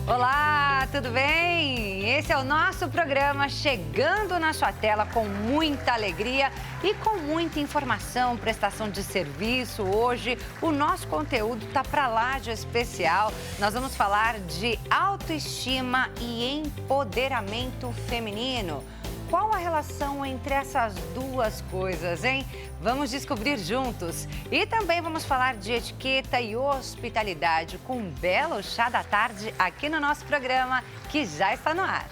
Olá, tudo bem? Esse é o nosso programa chegando na sua tela com muita alegria e com muita informação, prestação de serviço. Hoje o nosso conteúdo tá para lá de especial. Nós vamos falar de autoestima e empoderamento feminino. Qual a relação entre essas duas coisas, hein? Vamos descobrir juntos. E também vamos falar de etiqueta e hospitalidade com um belo chá da tarde aqui no nosso programa, que já está no ar.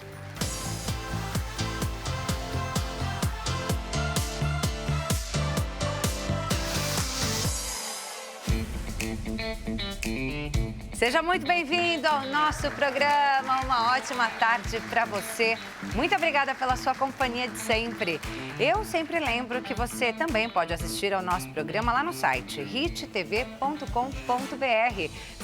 Seja muito bem-vindo ao nosso programa, uma ótima tarde para você. Muito obrigada pela sua companhia de sempre. Eu sempre lembro que você também pode assistir ao nosso programa lá no site hittv.com.br.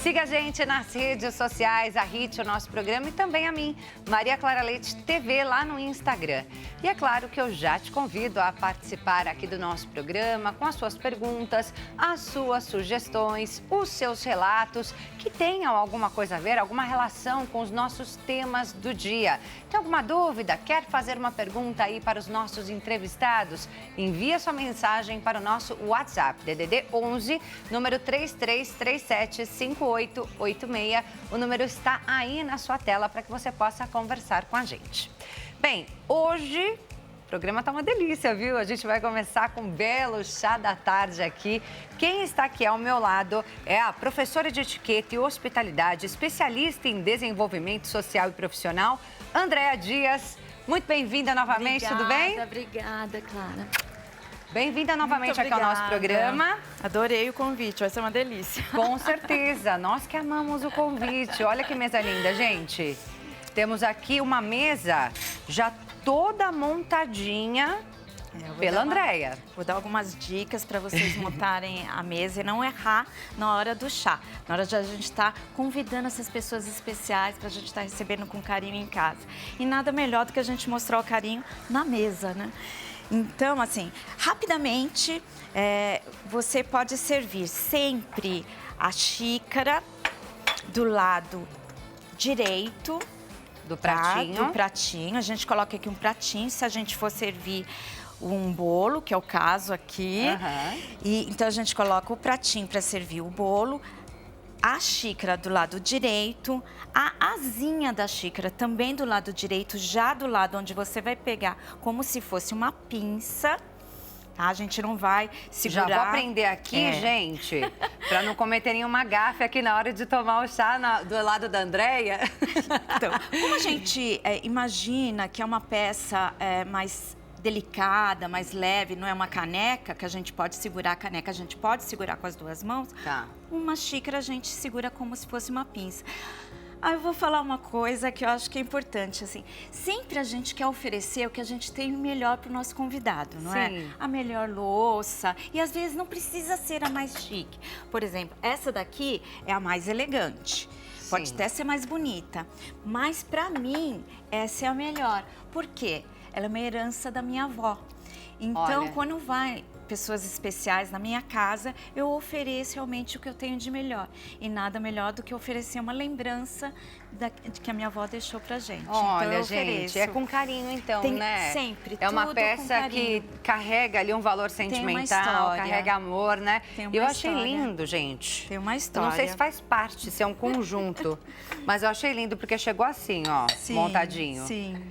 Siga a gente nas redes sociais, a Hit, o nosso programa, e também a mim, Maria Clara Leite TV, lá no Instagram. E é claro que eu já te convido a participar aqui do nosso programa com as suas perguntas, as suas sugestões, os seus relatos, que tenham alguma coisa a ver, alguma relação com os nossos temas do dia. Tem alguma dúvida? Quer fazer uma pergunta aí para os nossos entrevistados? Envie a sua mensagem para o nosso WhatsApp, DDD 11, número 33375886. O número está aí na sua tela para que você possa conversar com a gente. Bem, hoje o programa tá uma delícia, viu? A gente vai começar com um belo chá da tarde aqui. Quem está aqui ao meu lado é a professora de etiqueta e hospitalidade, especialista em desenvolvimento social e profissional, Andréa Dias. Muito bem-vinda novamente, tudo bem? Obrigada, Clara. Bem-vinda novamente aqui ao nosso programa. Adorei o convite, vai ser uma delícia. Com certeza, nós que amamos o convite. Olha que mesa linda, gente. Temos aqui uma mesa já toda montadinha pela Andréa. Vou dar algumas dicas para vocês montarem a mesa e não errar na hora do chá. Na hora de a gente estar convidando essas pessoas especiais para a gente estar recebendo com carinho em casa. E nada melhor do que a gente mostrar o carinho na mesa, né? Então, assim, rapidamente, você pode servir sempre a xícara do lado direito do pratinho. Do pratinho. A gente coloca aqui um pratinho, se a gente for servir um bolo, que é o caso aqui. Então, a gente coloca o pratinho para servir o bolo, a xícara do lado direito, a asinha da xícara também do lado direito, já do lado onde você vai pegar como se fosse uma pinça. A gente não vai segurar. Já vou aprender aqui, gente, para não cometer nenhuma gafe aqui na hora de tomar o chá do lado da Andréia. Então, como a gente imagina que é uma peça mais delicada, mais leve, não é uma caneca, que a gente pode segurar a caneca, a gente pode segurar com as duas mãos. Tá. Uma xícara a gente segura como se fosse uma pinça. Aí eu vou falar uma coisa que eu acho que é importante, assim, sempre a gente quer oferecer o que a gente tem melhor para o nosso convidado, não é? A melhor louça, e às vezes não precisa ser a mais chique. Por exemplo, essa daqui é a mais elegante, pode até ser mais bonita, mas para mim essa é a melhor. Por quê? Ela é uma herança da minha avó. Então, quando vai pessoas especiais na minha casa, eu ofereço realmente o que eu tenho de melhor. E nada melhor do que oferecer uma lembrança de que a minha avó deixou pra gente. Olha, então, eu gente, ofereço. é com carinho então, né? Sempre, é uma tudo peça com que carrega ali um valor sentimental, carrega amor, né? Eu achei lindo, gente. Tem uma história. Eu não sei se faz parte, se é um conjunto, mas eu achei lindo porque chegou assim, ó, montadinho.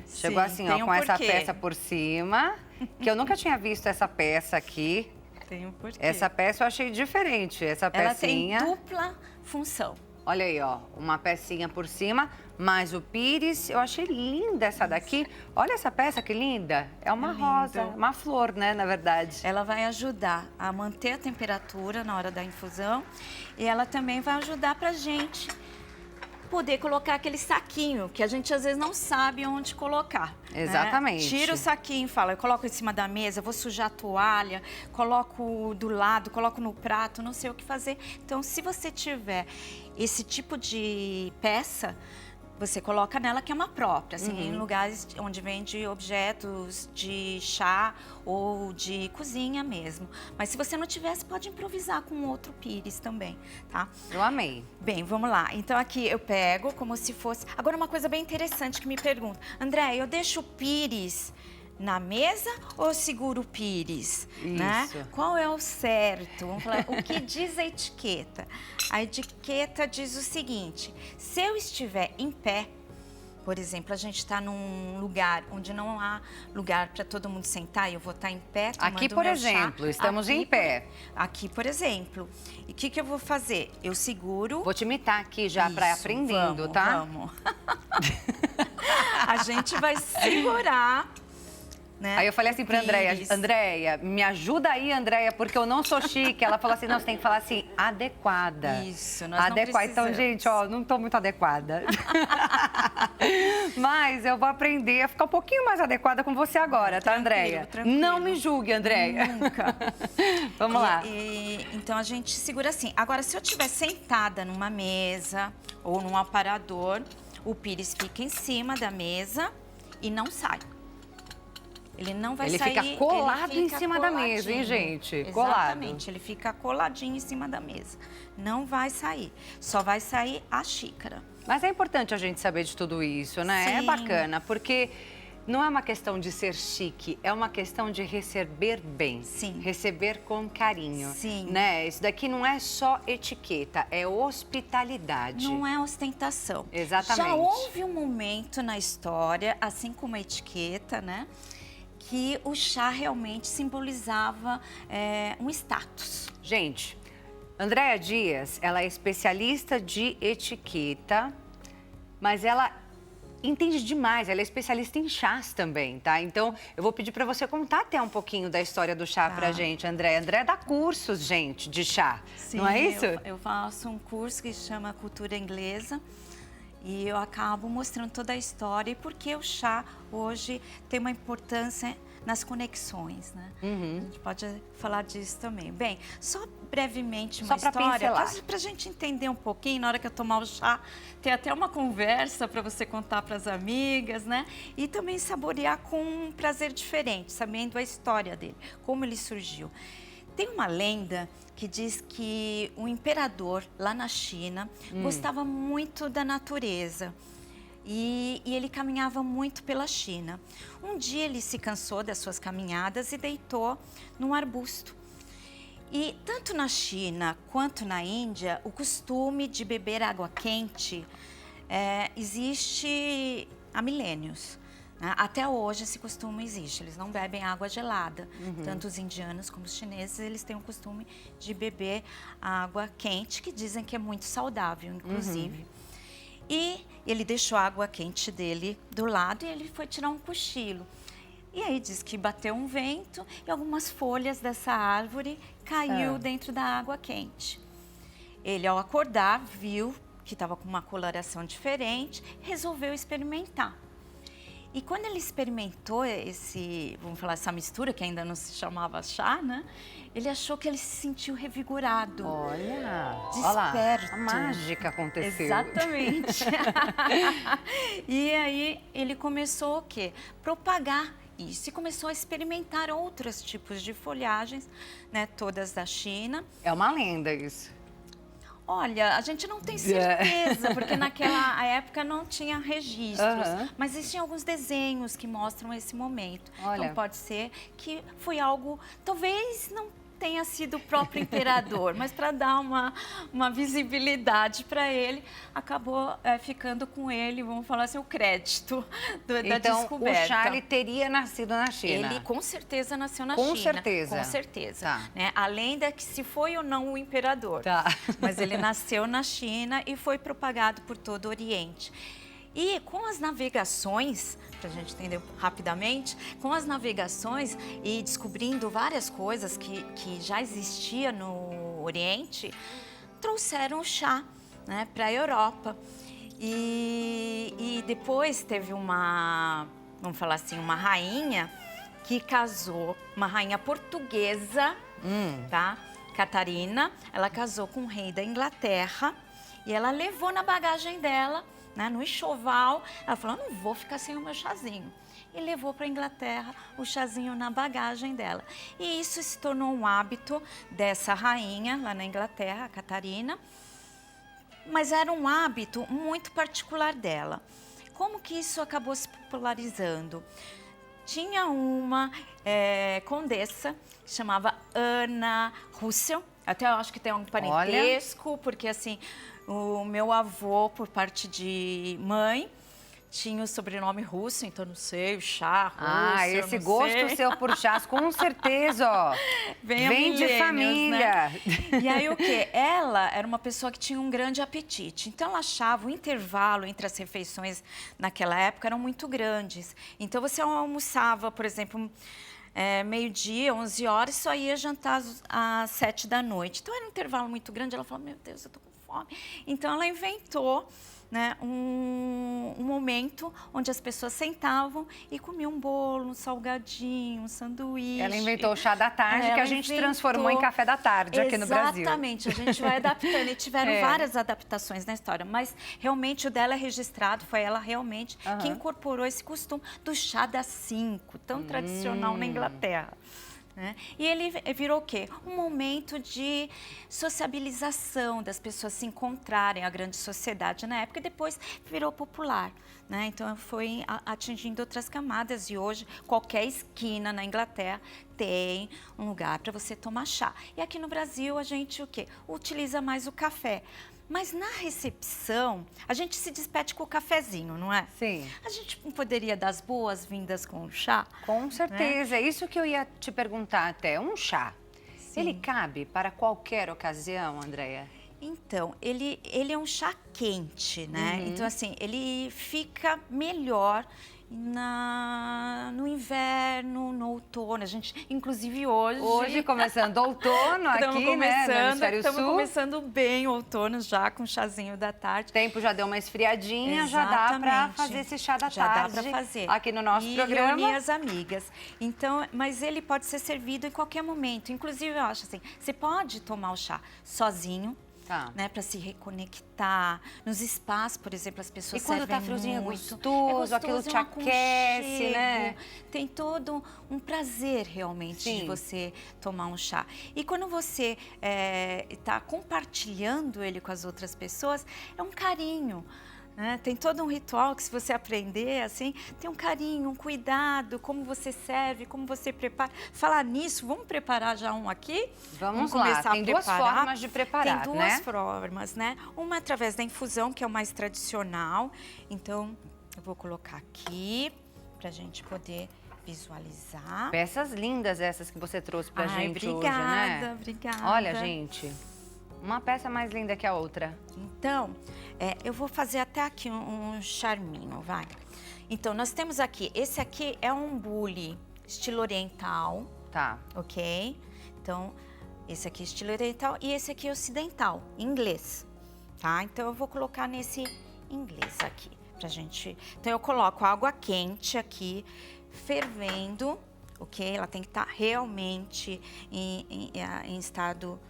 Chegou assim, ó, com essa peça por cima. Que eu nunca tinha visto essa peça aqui. Tem um porquê. Essa peça eu achei diferente, essa pecinha. Ela tem dupla função. Olha aí, ó, uma pecinha por cima, mais o pires. Eu achei linda essa daqui. Olha essa peça que linda. É uma rosa, uma flor, né, na verdade. Ela vai ajudar a manter a temperatura na hora da infusão e ela também vai ajudar pra gente poder colocar aquele saquinho, que a gente às vezes não sabe onde colocar. Exatamente. Né? Tira o saquinho e fala, eu coloco em cima da mesa, vou sujar a toalha, coloco do lado, coloco no prato, não sei o que fazer. Então, se você tiver esse tipo de peça, você coloca nela que é uma própria, assim, em lugares onde vende objetos de chá ou de cozinha mesmo. Mas se você não tivesse, pode improvisar com outro pires também, tá? Eu amei. Bem, vamos lá. Então aqui eu pego como se fosse... Agora uma coisa bem interessante que me pergunta. André, eu deixo o pires na mesa ou eu seguro o pires? Né? Qual é o certo? Vamos falar, o que diz a etiqueta? A etiqueta diz o seguinte: se eu estiver em pé, por exemplo, a gente está num lugar onde não há lugar para todo mundo sentar e eu vou estar em pé tomando aqui, por meu exemplo, chá. estamos em pé. Aqui, por exemplo. E o que eu vou fazer? Eu seguro... Vou te imitar aqui já para ir aprendendo, vamos, tá? Vamos. A gente vai segurar... Né? Aí eu falei assim pra Andréia, Andréia, me ajuda aí, Andréia, porque eu não sou chique. Ela falou assim, não, você tem que falar assim, adequada. Isso, nós adequada. não Então, gente, ó, não tô muito adequada. Mas eu vou aprender a ficar um pouquinho mais adequada com você agora, tá, Andréia? Tranquilo. Não me julgue, Andréia. Nunca. Vamos lá. Então, a gente segura assim. Agora, se eu estiver sentada numa mesa ou num aparador, o pires fica em cima da mesa e não sai. Ele não vai sair... Ele fica colado em cima da mesa, hein, gente? Exatamente, ele fica coladinho em cima da mesa. Não vai sair, só vai sair a xícara. Mas é importante a gente saber de tudo isso, né? Sim. É bacana, porque não é uma questão de ser chique, é uma questão de receber bem. Sim. Receber com carinho. Sim. Né? Isso daqui não é só etiqueta, é hospitalidade. Não é ostentação. Exatamente. Já houve um momento na história, assim como a etiqueta, né? Que o chá realmente simbolizava um status. Gente, Andréia Dias, ela é especialista de etiqueta, mas ela entende demais, ela é especialista em chás também, tá? Então, eu vou pedir para você contar até um pouquinho da história do chá pra gente, Andréia. Andréia dá cursos, gente, de chá, Sim, não é isso? Eu faço um curso que se chama Cultura Inglesa. E eu acabo mostrando toda a história e por que o chá hoje tem uma importância nas conexões, né? A gente pode falar disso também. Bem, só brevemente uma história, para a gente entender um pouquinho, na hora que eu tomar o chá, ter até uma conversa para você contar para as amigas, né? E também saborear com um prazer diferente, sabendo a história dele, como ele surgiu. Tem uma lenda que diz que o imperador lá na China gostava muito da natureza e ele caminhava muito pela China. Um dia ele se cansou das suas caminhadas e deitou num arbusto. E tanto na China quanto na Índia, o costume de beber água quente existe há milênios. Até hoje esse costume existe, eles não bebem água gelada. Tanto os indianos como os chineses, eles têm o costume de beber água quente, que dizem que é muito saudável, inclusive. E ele deixou a água quente dele do lado e ele foi tirar um cochilo. E aí diz que bateu um vento e algumas folhas dessa árvore caiu dentro da água quente. Ele, ao acordar, viu que estava com uma coloração diferente, resolveu experimentar. E quando ele experimentou vamos falar, essa mistura, que ainda não se chamava chá, né? Ele achou que ele se sentiu revigorado. Olha, desperto. A mágica aconteceu. Exatamente. E aí ele começou o quê? Propagar isso e começou a experimentar outros tipos de folhagens, né? Todas da China. É uma lenda isso. Olha, a gente não tem certeza, porque naquela época não tinha registros, mas existem alguns desenhos que mostram esse momento. Olha. Então pode ser que foi algo, talvez não tenha sido o próprio imperador, mas para dar uma visibilidade para ele, acabou ficando com ele, vamos falar assim, o crédito da descoberta. Então, o chá ele teria nascido na China? Ele com certeza nasceu na China. Com certeza. Tá. Né? Além da que se foi ou não o imperador. Tá. Mas ele nasceu na China e foi propagado por todo o Oriente. E com as navegações, para a gente entender rapidamente, com as navegações e descobrindo várias coisas que já existia no Oriente, trouxeram o chá, né, para a Europa. E depois teve vamos falar assim, uma rainha que casou, uma rainha portuguesa, tá? Catarina, ela casou com o rei da Inglaterra e ela levou na bagagem dela, né, no enxoval. Ela falou, não vou ficar sem o meu chazinho. E levou para a Inglaterra o chazinho na bagagem dela. E isso se tornou um hábito dessa rainha lá na Inglaterra, a Catarina. Mas era um hábito muito particular dela. Como que isso acabou se popularizando? Tinha uma condessa, que chamava Anna Russell. Até eu acho que tem um parentesco, porque assim, o meu avô, por parte de mãe, tinha o sobrenome Russo, então não sei, o chá Russo. Ah, esse gosto seu por chás, com certeza, ó. Vem de família. Né? E aí o quê? Ela era uma pessoa que tinha um grande apetite. Então ela achava o intervalo entre as refeições naquela época eram muito grandes. Então você almoçava, por exemplo, meio-dia, 11 horas, só ia jantar às 7 da noite. Então era um intervalo muito grande. Ela falou, meu Deus, eu tô com fome. Então ela inventou, né, um momento onde as pessoas sentavam e comiam um bolo, um salgadinho, um sanduíche. Ela inventou o chá da tarde, que a gente transformou em café da tarde aqui no Brasil. Exatamente, a gente vai adaptando. E tiveram várias adaptações na história, mas realmente o dela é registrado, foi ela realmente que incorporou esse costume do chá das 5, tão tradicional na Inglaterra. Né? E ele virou o quê? Um momento de sociabilização, das pessoas se encontrarem, a grande sociedade na época, e depois virou popular. Né? Então foi atingindo outras camadas e hoje qualquer esquina na Inglaterra tem um lugar para você tomar chá. E aqui no Brasil a gente o quê? Utiliza mais o café. Mas na recepção, a gente se despede com o cafezinho, não é? Sim. A gente não poderia dar as boas-vindas com o chá? Com certeza, é isso que eu ia te perguntar até. Um chá, Sim. ele cabe para qualquer ocasião, Andréia? Então, ele é um chá quente, né? Então, assim, ele fica melhor no inverno, no outono. A gente, inclusive hoje... Hoje, começando outono aqui, né, no Hemisfério Sul. Estamos começando bem o outono já, com o chazinho da tarde. O tempo já deu uma esfriadinha, Exatamente. já dá para fazer esse chá da tarde. Já dá para fazer. Aqui no nosso programa. E reunir as amigas. Então, mas ele pode ser servido em qualquer momento. Inclusive, eu acho assim, você pode tomar o chá sozinho, né, para se reconectar. Nos spas, por exemplo, as pessoas servem muito. E quando tá friozinho é gostoso, aquilo te aquece, né? Tem todo um prazer, realmente, de você tomar um chá. E quando você está compartilhando ele com as outras pessoas, é um carinho. Tem todo um ritual que, se você aprender, assim, tem um carinho, um cuidado, como você serve, como você prepara. Falar nisso, vamos preparar já um aqui? Vamos lá, tem duas formas de preparar, Tem duas formas, né? Uma através da infusão, que é o mais tradicional. Então, eu vou colocar aqui, pra gente poder visualizar. Peças lindas essas que você trouxe pra gente hoje, né? Obrigada, obrigada. Olha, gente, uma peça mais linda que a outra. Então, eu vou fazer até aqui um charminho, vai. Então, nós temos aqui, esse aqui é um bule estilo oriental. Tá. Ok? Então, esse aqui é estilo oriental e esse aqui é ocidental, inglês. Tá? Então, eu vou colocar nesse inglês aqui, pra gente... Então, eu coloco água quente aqui, fervendo, ok? Ela tem que estar realmente em estado...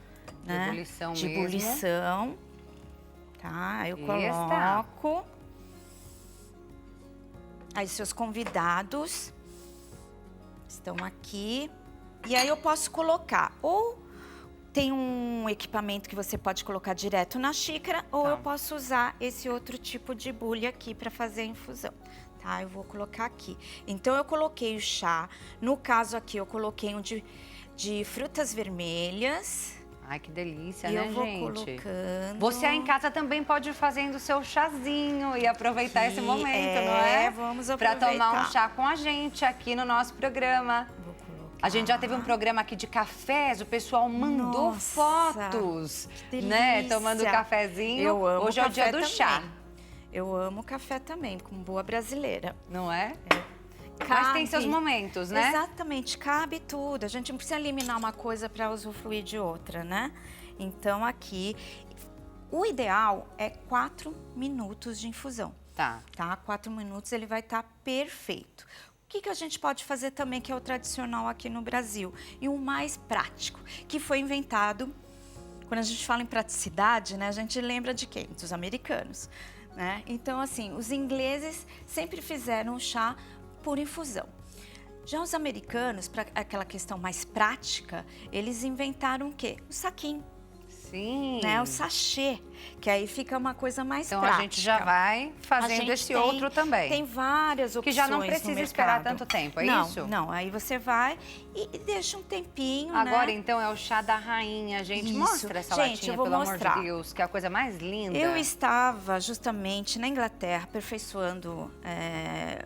De ebulição de mesmo. ebulição. Tá, eu coloco. Aí seus convidados estão aqui. E aí eu posso colocar, ou tem um equipamento que você pode colocar direto na xícara, ou eu posso usar esse outro tipo de bule aqui para fazer a infusão. Tá, eu vou colocar aqui. Então eu coloquei o chá. No caso aqui eu coloquei um de frutas vermelhas. Ai, que delícia, e né, eu vou gente? colocando. Você aí em casa também pode ir fazendo o seu chazinho e aproveitar esse momento, não é? Vamos aproveitar. Para tomar um chá com a gente aqui no nosso programa. Vou colocar. A gente já teve um programa aqui de cafés, o pessoal mandou fotos, que né? delícia. Tomando cafezinho. Eu amo Hoje é o dia do também. chá. Eu amo café também, como boa brasileira. Não é? Cabe. Mas tem seus momentos, né? Exatamente, cabe tudo. A gente não precisa eliminar uma coisa para usufruir de outra, né? Então, aqui, o ideal é 4 minutos de infusão. Tá. 4 minutos ele vai estar perfeito. O que a gente pode fazer também, que é o tradicional aqui no Brasil? E o mais prático, que foi inventado... Quando a gente fala em praticidade, né, a gente lembra de quem? Dos americanos. né? Então, assim, os ingleses sempre fizeram o chá por infusão. Já os americanos, para aquela questão mais prática, eles inventaram o quê? O saquinho. Sim. Né? O sachê, que aí fica uma coisa mais então, prática. Então, a gente já vai fazendo esse outro também. Tem várias opções. Que já não precisa esperar tanto tempo, é isso? Não, aí você vai e deixa um tempinho, Agora, né? então, é o chá da rainha, gente. Isso. Mostra essa gente, latinha, eu vou pelo mostrar. amor de Deus, que é a coisa mais linda. Eu estava justamente na Inglaterra aperfeiçoando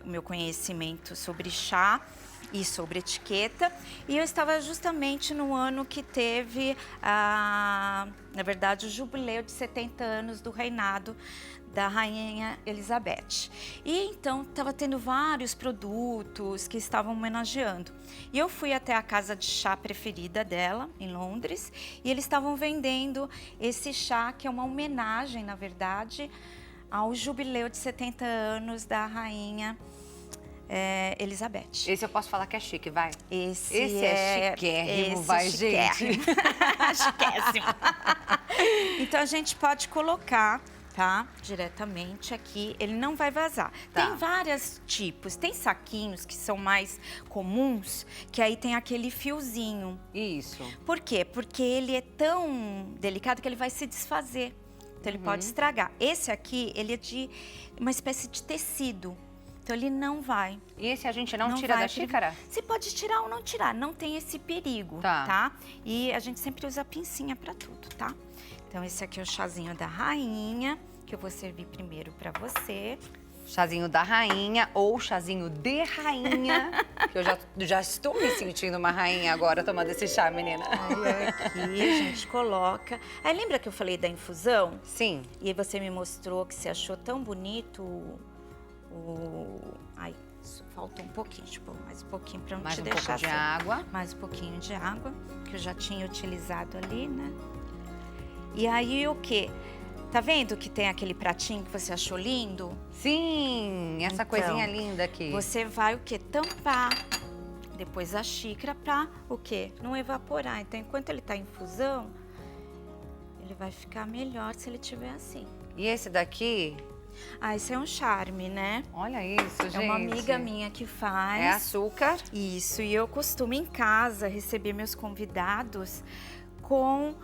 o meu conhecimento sobre chá e sobre etiqueta, e eu estava justamente no ano que teve, na verdade, o jubileu de 70 anos do reinado da Rainha Elizabeth. E então estava tendo vários produtos que estavam homenageando. E eu fui até a casa de chá preferida dela, em Londres, e eles estavam vendendo esse chá, que é uma homenagem, na verdade, ao jubileu de 70 anos da Rainha Elizabeth. Esse eu posso falar que é chique, vai? Esse é chiquérrimo, vai, gente. Chiquérrimo. Então, a gente pode colocar, tá? Diretamente aqui, ele não vai vazar. Tá. Tem vários tipos, tem saquinhos que são mais comuns, que aí tem aquele fiozinho. Isso. Por quê? Porque ele é tão delicado que ele vai se desfazer. Então, ele pode estragar. Esse aqui, ele é de uma espécie de tecido. Então, ele não vai. E esse a gente não tira da xícara? Você pode tirar ou não tirar, não tem esse perigo, tá? E a gente sempre usa a pincinha para tudo, tá? Então, esse aqui é o chazinho da rainha, que eu vou servir primeiro para você. Chazinho da rainha ou chazinho de rainha, que eu já estou me sentindo uma rainha agora tomando esse chá, menina. Aí aqui a gente coloca. Aí lembra que eu falei da infusão? Sim. E aí você me mostrou que você achou tão bonito Ai, faltou um pouquinho, tipo, mais um pouquinho para não te deixar. Mais um pouco de água. Mais um pouquinho de água, que eu já tinha utilizado ali, né? E aí o quê? Tá vendo que tem aquele pratinho que você achou lindo? Sim, essa Então, coisinha linda aqui. Você vai o quê? Tampar depois a xícara para o quê? Não evaporar. Então, enquanto ele tá em infusão, ele vai ficar melhor se ele tiver assim. E esse daqui? Ah, esse é um charme, né? Olha isso, gente. É uma amiga minha que faz. É açúcar? Isso, e eu costumo em casa receber meus convidados com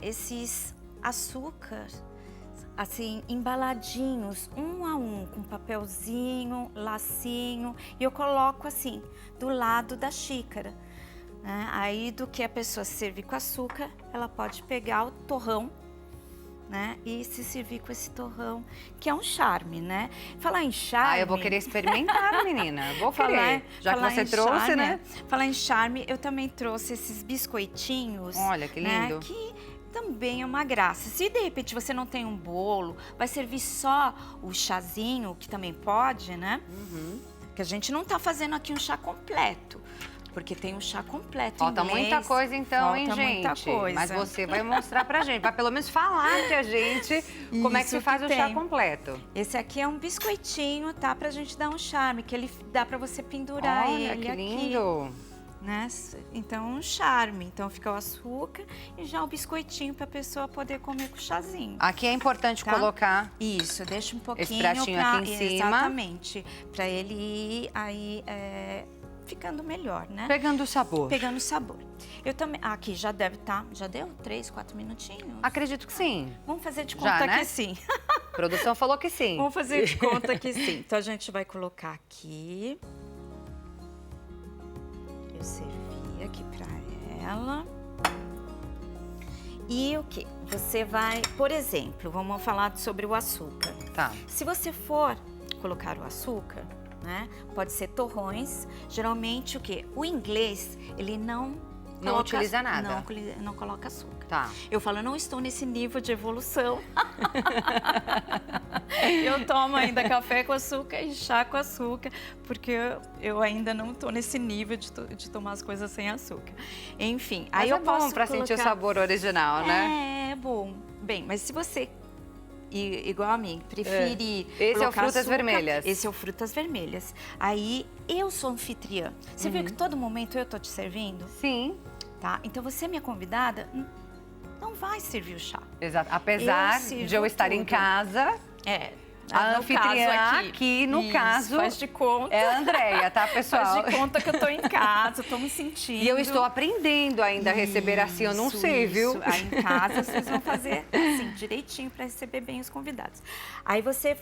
esses açúcares, assim, embaladinhos, um a um, com papelzinho, lacinho, e eu coloco assim, do lado da xícara. Né? Aí, do que a pessoa servir com açúcar, ela pode pegar o torrão, né? E se servir com esse torrão, que é um charme, né? Falar em charme... Ah, eu vou querer experimentar, menina. Vou querer. Já que você trouxe, charme, né? Falar em charme, eu também trouxe esses biscoitinhos. Olha, que lindo. Né? Que também é uma graça. Se de repente você não tem um bolo, vai servir só o chazinho, que também pode, né? Que a gente não tá fazendo aqui um chá completo. Porque tem um chá completo Falta inglês, muita coisa então, hein, gente? Muita coisa. Mas você vai mostrar pra gente, vai pelo menos falar pra gente como é que se faz o chá completo. Esse aqui é um biscoitinho, tá? Pra gente dar um charme, que ele dá pra você pendurar ele aqui. Olha, que lindo! Né? Então, um charme. Então, fica o açúcar e já o biscoitinho pra pessoa poder comer com chazinho. Aqui é importante colocar... Isso, deixa um pouquinho... Esse pratinho aqui em cima. Exatamente. Pra ele ir aí... ficando melhor, né? Pegando o sabor. Pegando o sabor. Eu também... Aqui já deve estar... Já deu 3, 4 minutinhos? Acredito que sim. Vamos fazer de conta né? que sim. A produção falou que sim. Vamos fazer de conta que sim. Então, a gente vai colocar aqui. Eu servi aqui pra ela. E o quê? Você vai... Por exemplo, vamos falar sobre o açúcar. Tá. Se você for colocar o açúcar... Né? Pode ser torrões. Geralmente o quê? O inglês, ele não utiliza nada. Não coloca açúcar. Tá. Eu falo, eu não estou nesse nível de evolução. Eu tomo ainda café com açúcar e chá com açúcar, porque eu ainda não estou nesse nível de tomar as coisas sem açúcar. Enfim, mas aí é eu posso bom para sentir o sabor original, né? É bom. Bem, mas se você igual a mim, preferir Esse é o frutas açúcar, vermelhas. Esse é o frutas vermelhas. Aí, eu sou anfitriã. Você viu que todo momento eu tô te servindo? Sim. Tá? Então, você, minha convidada, não vai servir o chá. Exato. Apesar de eu estar em casa, A anfitriã aqui, no caso, faz de conta. é a Andréia, tá, pessoal? Faz de conta que eu tô em casa, tô me sentindo. E eu estou aprendendo ainda a receber assim, eu não sei, viu? Aí em casa vocês vão fazer assim, direitinho para receber bem os convidados. Aí você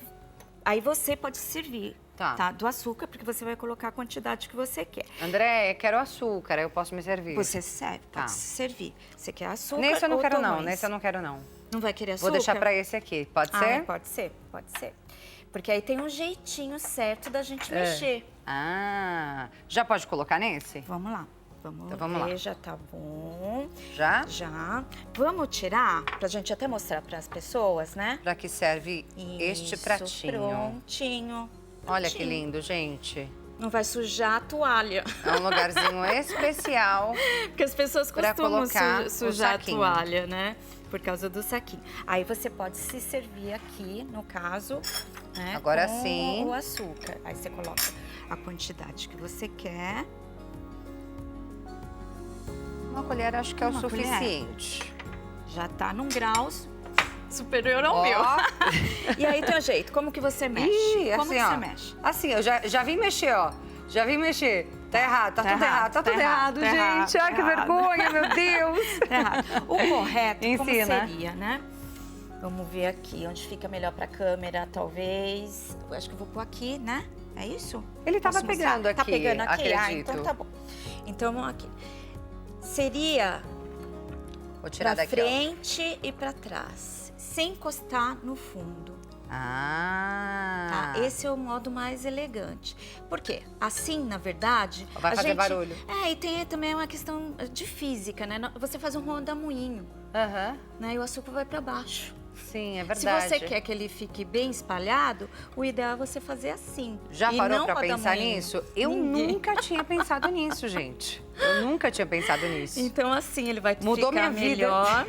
pode servir, tá? Do açúcar, porque você vai colocar a quantidade que você quer. Andréia, quero açúcar, aí eu posso me servir. Você serve, pode se servir. Você quer açúcar Nesse eu não ou quero torrões? não, nesse eu não quero não. Não vai querer açúcar? Vou deixar pra esse aqui, pode ser? Pode ser, pode ser. Porque aí tem um jeitinho certo da gente mexer. Já pode colocar nesse? Vamos lá. Vamos lá. Já tá bom. Já? Já. Vamos tirar, pra gente até mostrar pras pessoas, né? Pra que serve este pratinho. Prontinho. Olha que lindo, gente. Não vai sujar a toalha. É um lugarzinho especial. Porque as pessoas costumam sujar a saquinho. toalha, né? Por causa do saquinho. Aí você pode se servir aqui, no caso, né? Agora com sim. o açúcar. Aí você coloca a quantidade que você quer. Uma colher acho que é o Uma colher. suficiente. Já tá num grau superior ao meu. E aí tem o jeito, como que você mexe? Como assim, que ó, você mexe? Assim, eu já vim mexer, ó. Já vim mexer. Tá errado, tá tudo errado, tá tudo errado, gente. Ai, que vergonha, meu Deus. Tá errado. O correto, como Ensina. seria, né? Vamos ver aqui, onde fica melhor pra câmera, talvez. Eu acho que eu vou pôr aqui, né? É isso? Ele tava Posso mostrar? pegando aqui, Tá pegando aqui? acredito. Então tá bom. Então, vamos aqui. Seria Vou tirar pra daqui, frente e pra trás, sem encostar no fundo. Tá? Esse é o modo mais elegante. Por quê? Assim, na verdade... Vai fazer barulho. E tem também uma questão de física, né? Você faz um rodamuinho, né? E o açúcar vai para baixo. Sim, é verdade. Se você quer que ele fique bem espalhado, o ideal é você fazer assim. Já e parou não pra pensar rodamuinho. nisso? Eu nunca tinha pensado nisso, gente. Eu nunca tinha pensado nisso. Então, assim, ele vai Mudou ficar minha vida. melhor.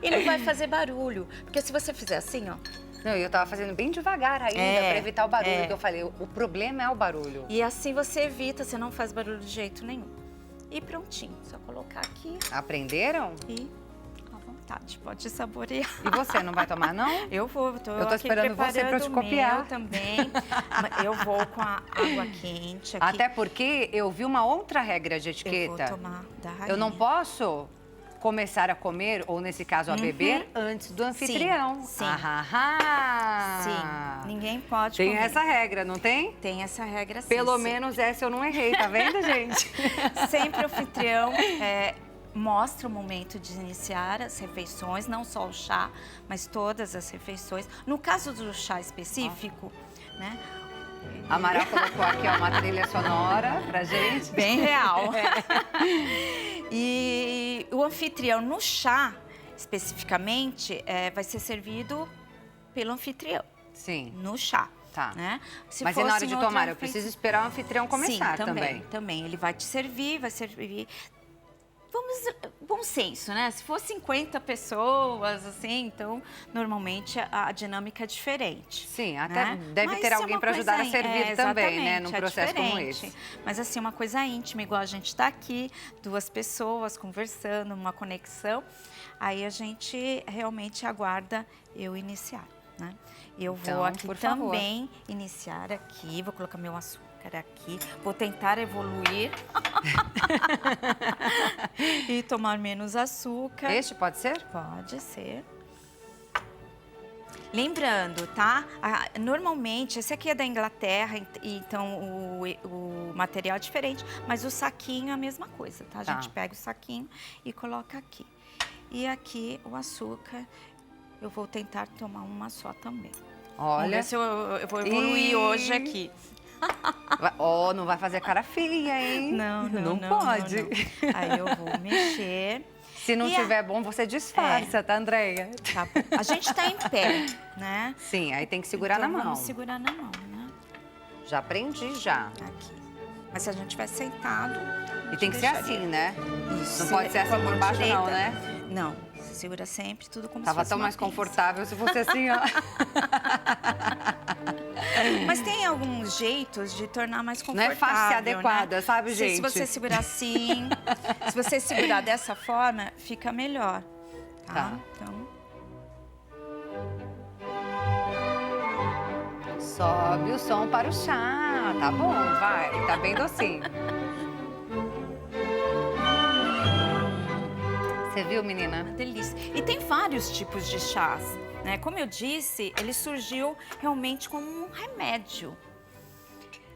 E não vai fazer barulho. Porque se você fizer assim, ó... Não, eu tava fazendo bem devagar ainda, pra evitar o barulho, que eu falei, o problema é o barulho. E assim você evita, você não faz barulho de jeito nenhum. E prontinho, só colocar aqui Aprenderam? e à vontade, pode saborear. E você, não vai tomar, não? Eu vou, tô Eu tô aqui esperando você pra eu te preparando o copiar. meu também. Eu vou com a água quente aqui. Até porque eu vi uma outra regra de eu etiqueta. vou tomar da rainha. Eu não posso começar a comer, ou nesse caso a beber, antes do anfitrião. Sim. Sim. Ninguém pode Tem comer. essa regra, não tem? Tem essa regra sim. Pelo sim. menos essa eu não errei, tá vendo, gente? Sempre o anfitrião mostra o momento de iniciar as refeições, não só o chá, mas todas as refeições. No caso do chá específico, né? A Amaral colocou aqui ó, uma trilha sonora pra gente. Bem real. E o anfitrião no chá, especificamente, vai ser servido pelo anfitrião. Sim. No chá. Tá. Né? Mas e na hora de tomar, eu preciso esperar o anfitrião começar Sim, também. Ele vai te servir, vai servir... Bom senso, né? Se for 50 pessoas, assim, então, normalmente a dinâmica é diferente. Sim, até né? deve Mas ter alguém para ajudar a servir também, né? Num é processo como diferente. esse. Mas assim, uma coisa íntima, igual a gente tá aqui, duas pessoas conversando, uma conexão, aí a gente realmente aguarda eu iniciar, né? Eu vou Então, aqui por favor. também iniciar aqui, vou colocar meu açúcar aqui, vou tentar evoluir e tomar menos açúcar. Este pode ser? Pode ser. Lembrando, tá? Normalmente, esse aqui é da Inglaterra, então o material é diferente, mas o saquinho é a mesma coisa, tá? A gente pega o saquinho e coloca aqui. E aqui o açúcar, eu vou tentar tomar uma só também. Olha. Vamos ver se eu vou evoluir hoje aqui. Ó, não vai fazer cara feia, hein? Não pode. Não. Aí eu vou mexer. Se não tiver bom, você disfarça, tá, Andréia? Tá bom. A gente tá em pé, né? Sim, aí tem que segurar Então, na mão. Vamos segurar na mão, né? Já aprendi, já. Aqui. Mas se a gente tiver sentado... E tem que ser assim, né? Isso. Não pode ser assim por baixo, não, né? Não. Você segura sempre tudo como se Tava fosse tão uma mais pinça. confortável se fosse assim, ó. Mas tem alguns jeitos de tornar mais Não confortável, é fácil ser adequada, né? sabe, gente? Se você segurar assim, se você segurar dessa forma, fica melhor, tá? Tá. Então... Sobe o som para o chá. Tá bom, vai. Tá bem docinho. Você viu, menina? Uma delícia. E tem vários tipos de chás, né? Como eu disse, ele surgiu realmente como um remédio.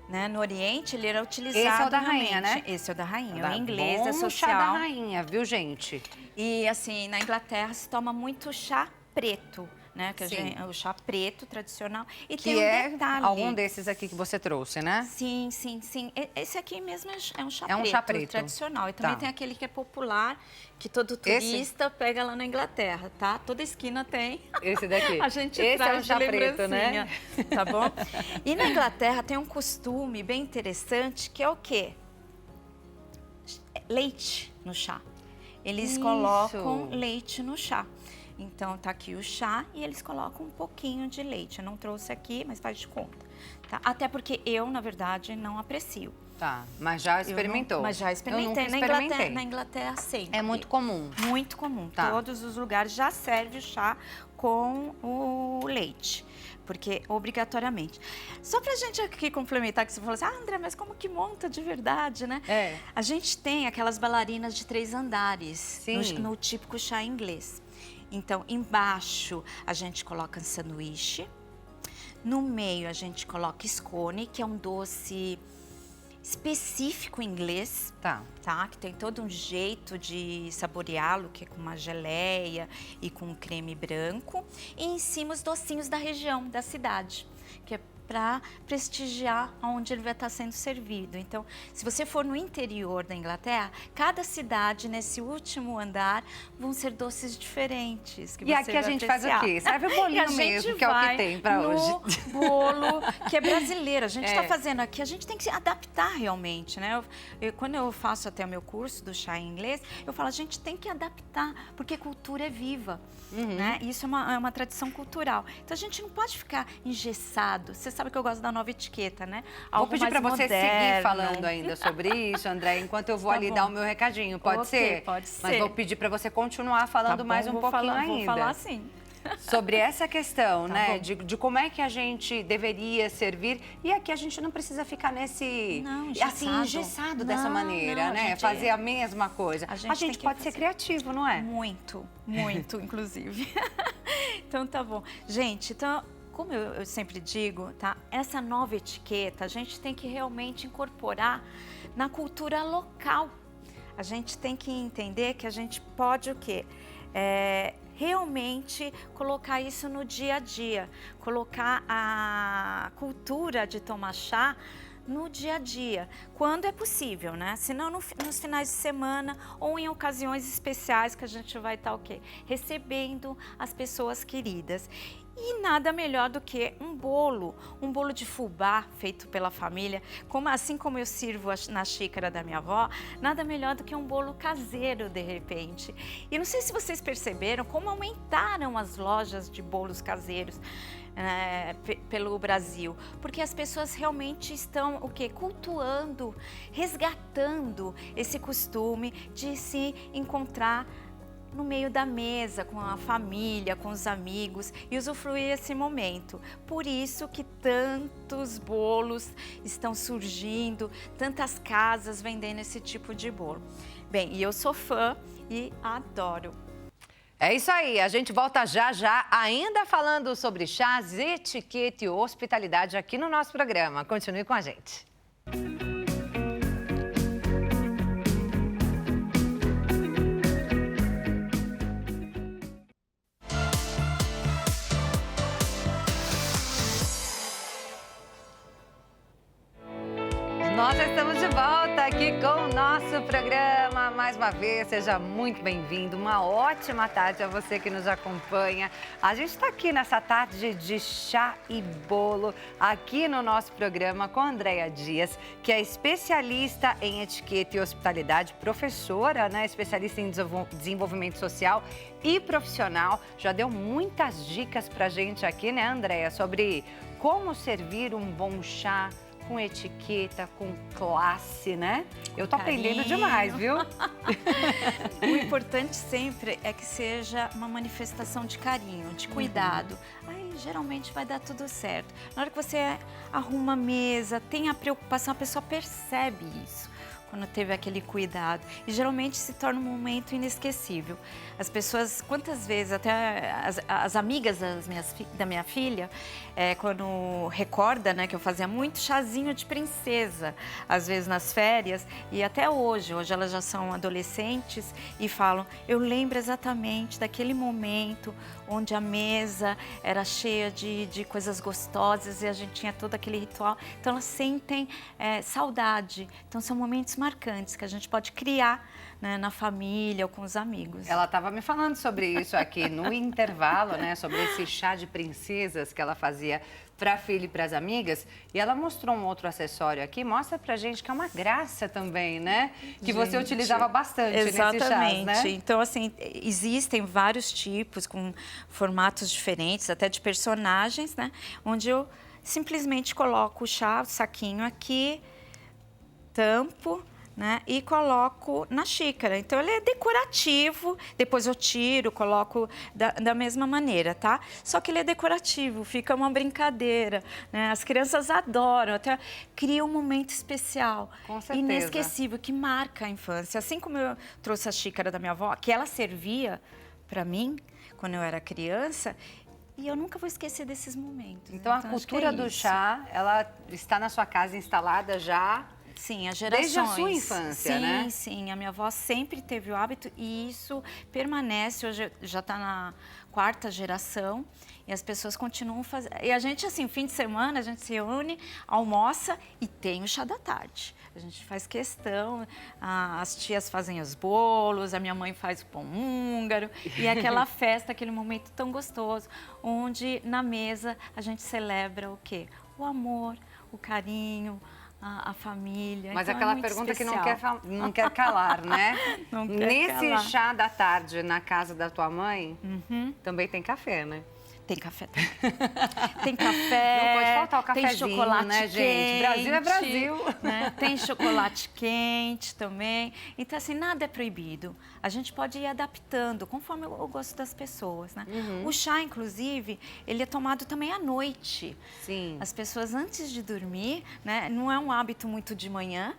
Né? No Oriente, ele era utilizado. Esse é o da realmente. rainha, né? Esse é o da rainha. Tá O inglês bom, é social. chá da rainha, viu, gente? E assim, na Inglaterra se toma muito chá preto, né? Que o chá preto tradicional. E Que tem um é detalhe. algum desses aqui que você trouxe, né? Sim, sim, sim. Esse aqui mesmo é um chá É um preto, chá preto. tradicional. E também Tá. tem aquele que é popular, que todo turista pega lá na Inglaterra, tá? Toda esquina tem. Esse daqui. A gente Esse traz é um chá de preto, né? lembrancinha, tá bom? E na Inglaterra tem um costume bem interessante, que é o quê? Leite no chá. Eles Isso. colocam leite no chá. Então, tá aqui o chá e eles colocam um pouquinho de leite. Eu não trouxe aqui, mas faz de conta. Tá? Até porque eu, na verdade, não aprecio. Tá, mas já experimentou? Mas já experimentei. Eu nunca experimentei. Na Inglaterra, sempre. É muito comum. Muito comum. Tá. Todos os lugares já servem o chá com o leite. Porque, obrigatoriamente. Só pra gente aqui complementar, que você falou assim, André, mas como que monta de verdade, né? É. A gente tem aquelas bailarinas de 3 andares. Sim. No típico chá inglês. Então, embaixo a gente coloca sanduíche. No meio a gente coloca scone, que é um doce específico inglês, Tá. tá? Que tem todo um jeito de saboreá-lo, que é com uma geleia e com creme branco. E em cima os docinhos da região, da cidade, que é para prestigiar onde ele vai estar sendo servido. Então, se você for no interior da Inglaterra, cada cidade, nesse último andar, vão ser doces diferentes. Que E você aqui a vai gente faz o apreciar. quê? Serve o E a bolinho gente mesmo, que é o que vai tem para hoje. no bolo, que é brasileiro. A gente está É. fazendo aqui, a gente tem que se adaptar realmente, né? Quando eu faço até o meu curso do chá em inglês, eu falo, a gente tem que adaptar, porque cultura é viva, né? Isso é uma tradição cultural. Então, a gente não pode ficar engessado. Você sabe que eu gosto da nova etiqueta, né? Vou Algo pedir mais para você seguir moderno. falando ainda sobre isso, André, enquanto eu vou Tá ali bom. dar o meu recadinho. Pode Ok, ser? pode Mas ser. vou pedir para você continuar falando Tá bom, mais um pouquinho ainda. Vou falar sim. Sobre essa questão, Tá né, bom. de como é que a gente deveria servir. E aqui a gente não precisa ficar nesse, Não, assim, engessado dessa Não, maneira, não, a né? gente- Fazer a mesma coisa. a A gente gente, tem que pode ser fazer. criativo, não é? Muito, muito, inclusive. Então, tá bom. Gente, então, como eu sempre digo, tá? Essa nova etiqueta, a gente tem que realmente incorporar na cultura local. A gente tem que entender que a gente pode o quê? Realmente colocar isso no dia a dia, colocar a cultura de tomar chá no dia a dia, quando é possível, né? Senão nos finais de semana ou em ocasiões especiais que a gente vai estar o quê? Recebendo as pessoas queridas. E nada melhor do que um bolo de fubá feito pela família, assim como eu sirvo na xícara da minha avó, nada melhor do que um bolo caseiro de repente. E não sei se vocês perceberam como aumentaram as lojas de bolos caseiros pelo Brasil, porque as pessoas realmente estão o quê? Cultuando, resgatando esse costume de se encontrar no meio da mesa, com a família, com os amigos e usufruir esse momento. Por isso que tantos bolos estão surgindo, tantas casas vendendo esse tipo de bolo. Bem, e eu sou fã e adoro. É isso aí, a gente volta já já, ainda falando sobre chás, etiqueta e hospitalidade aqui no nosso programa. Continue com a gente. Nós estamos de volta aqui com o nosso programa. Mais uma vez, seja muito bem-vindo. Uma ótima tarde a você que nos acompanha. A gente está aqui nessa tarde de chá e bolo, aqui no nosso programa com a Andréa Dias, que é especialista em etiqueta e hospitalidade, professora, né? Especialista em desenvolvimento social e profissional. Já deu muitas dicas pra gente aqui, né, Andréa, sobre como servir um bom chá com etiqueta, com classe, né? Eu tô aprendendo demais, viu? O importante sempre é que seja uma manifestação de carinho, de cuidado. Ai, geralmente vai dar tudo certo. Na hora que você arruma a mesa, tem a preocupação, a pessoa percebe isso. Quando teve aquele cuidado. E geralmente se torna um momento inesquecível. As pessoas, quantas vezes, até as amigas da minha filha, quando recorda, né, que eu fazia muito chazinho de princesa, às vezes nas férias, e até hoje elas já são adolescentes e falam, eu lembro exatamente daquele momento onde a mesa era cheia de coisas gostosas e a gente tinha todo aquele ritual. Então elas sentem saudade. Então são momentos marcantes que a gente pode criar, né, na família ou com os amigos. Ela estava me falando sobre isso aqui no intervalo, né, sobre esse chá de princesas que ela fazia para a filha e para as amigas. E ela mostrou um outro acessório aqui, mostra pra gente que é uma graça também, né? Que você utilizava bastante nesses chás, né? Então, assim, existem vários tipos, com formatos diferentes, até de personagens, né? Onde eu simplesmente coloco o chá, o saquinho aqui, tampo, né, e coloco na xícara. Então, ele é decorativo, depois eu tiro, coloco da mesma maneira, tá? Só que ele é decorativo, fica uma brincadeira, né? As crianças adoram, até cria um momento especial, com certeza, inesquecível, que marca a infância. Assim como eu trouxe a xícara da minha avó, que ela servia para mim quando eu era criança, e eu nunca vou esquecer desses momentos. Então, a cultura do chá, ela está na sua casa instalada já? Sim, as gerações. Desde a sua infância, né? Sim, sim. A minha avó sempre teve o hábito e isso permanece. Hoje já está na 4ª geração e as pessoas continuam fazendo. E a gente, assim, fim de semana, a gente se reúne, almoça e tem o chá da tarde. A gente faz questão, as tias fazem os bolos, a minha mãe faz o pão húngaro. E é aquela festa, aquele momento tão gostoso, onde na mesa a gente celebra o quê? O amor, o carinho, a família. Mas então, aquela é muito pergunta especial. que não quer calar, né? Não quer Nesse calar. chá da tarde na casa da tua mãe, também tem café, né? Tem café também. Tem café. Não pode faltar o tem cafezinho, chocolate né, gente? Brasil é Brasil. Né? Tem chocolate quente também. Então, assim, nada é proibido. A gente pode ir adaptando conforme o gosto das pessoas, né? O chá, inclusive, ele é tomado também à noite. Sim. As pessoas, antes de dormir, né? Não é um hábito muito de manhã,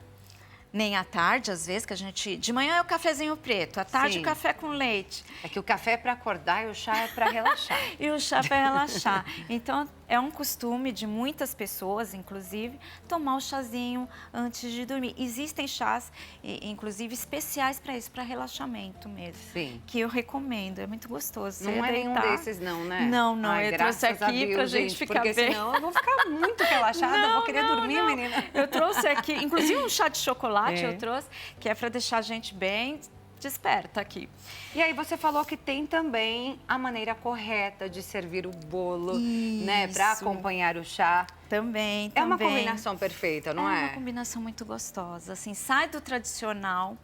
nem à tarde, às vezes, que a gente... De manhã é o cafezinho preto, à tarde Sim. o café com leite. É que o café é para acordar e o chá é para relaxar. E o chá para relaxar. Então, é um costume de muitas pessoas, inclusive, tomar o chazinho antes de dormir. Existem chás, inclusive, especiais para isso, para relaxamento mesmo. Sim. Que eu recomendo, é muito gostoso. Não é nenhum desses, não, né? Não, não. Ai, eu trouxe graças a aqui Deus, pra gente ficar porque bem. senão eu vou ficar muito relaxada, eu vou querer dormir, não. menina. Eu trouxe aqui, inclusive um chá de chocolate eu trouxe, que é para deixar a gente bem desperta aqui. E aí você falou que tem também a maneira correta de servir o bolo, né, para acompanhar o chá. Também. É uma combinação perfeita, não é? É uma combinação muito gostosa, assim, sai do tradicional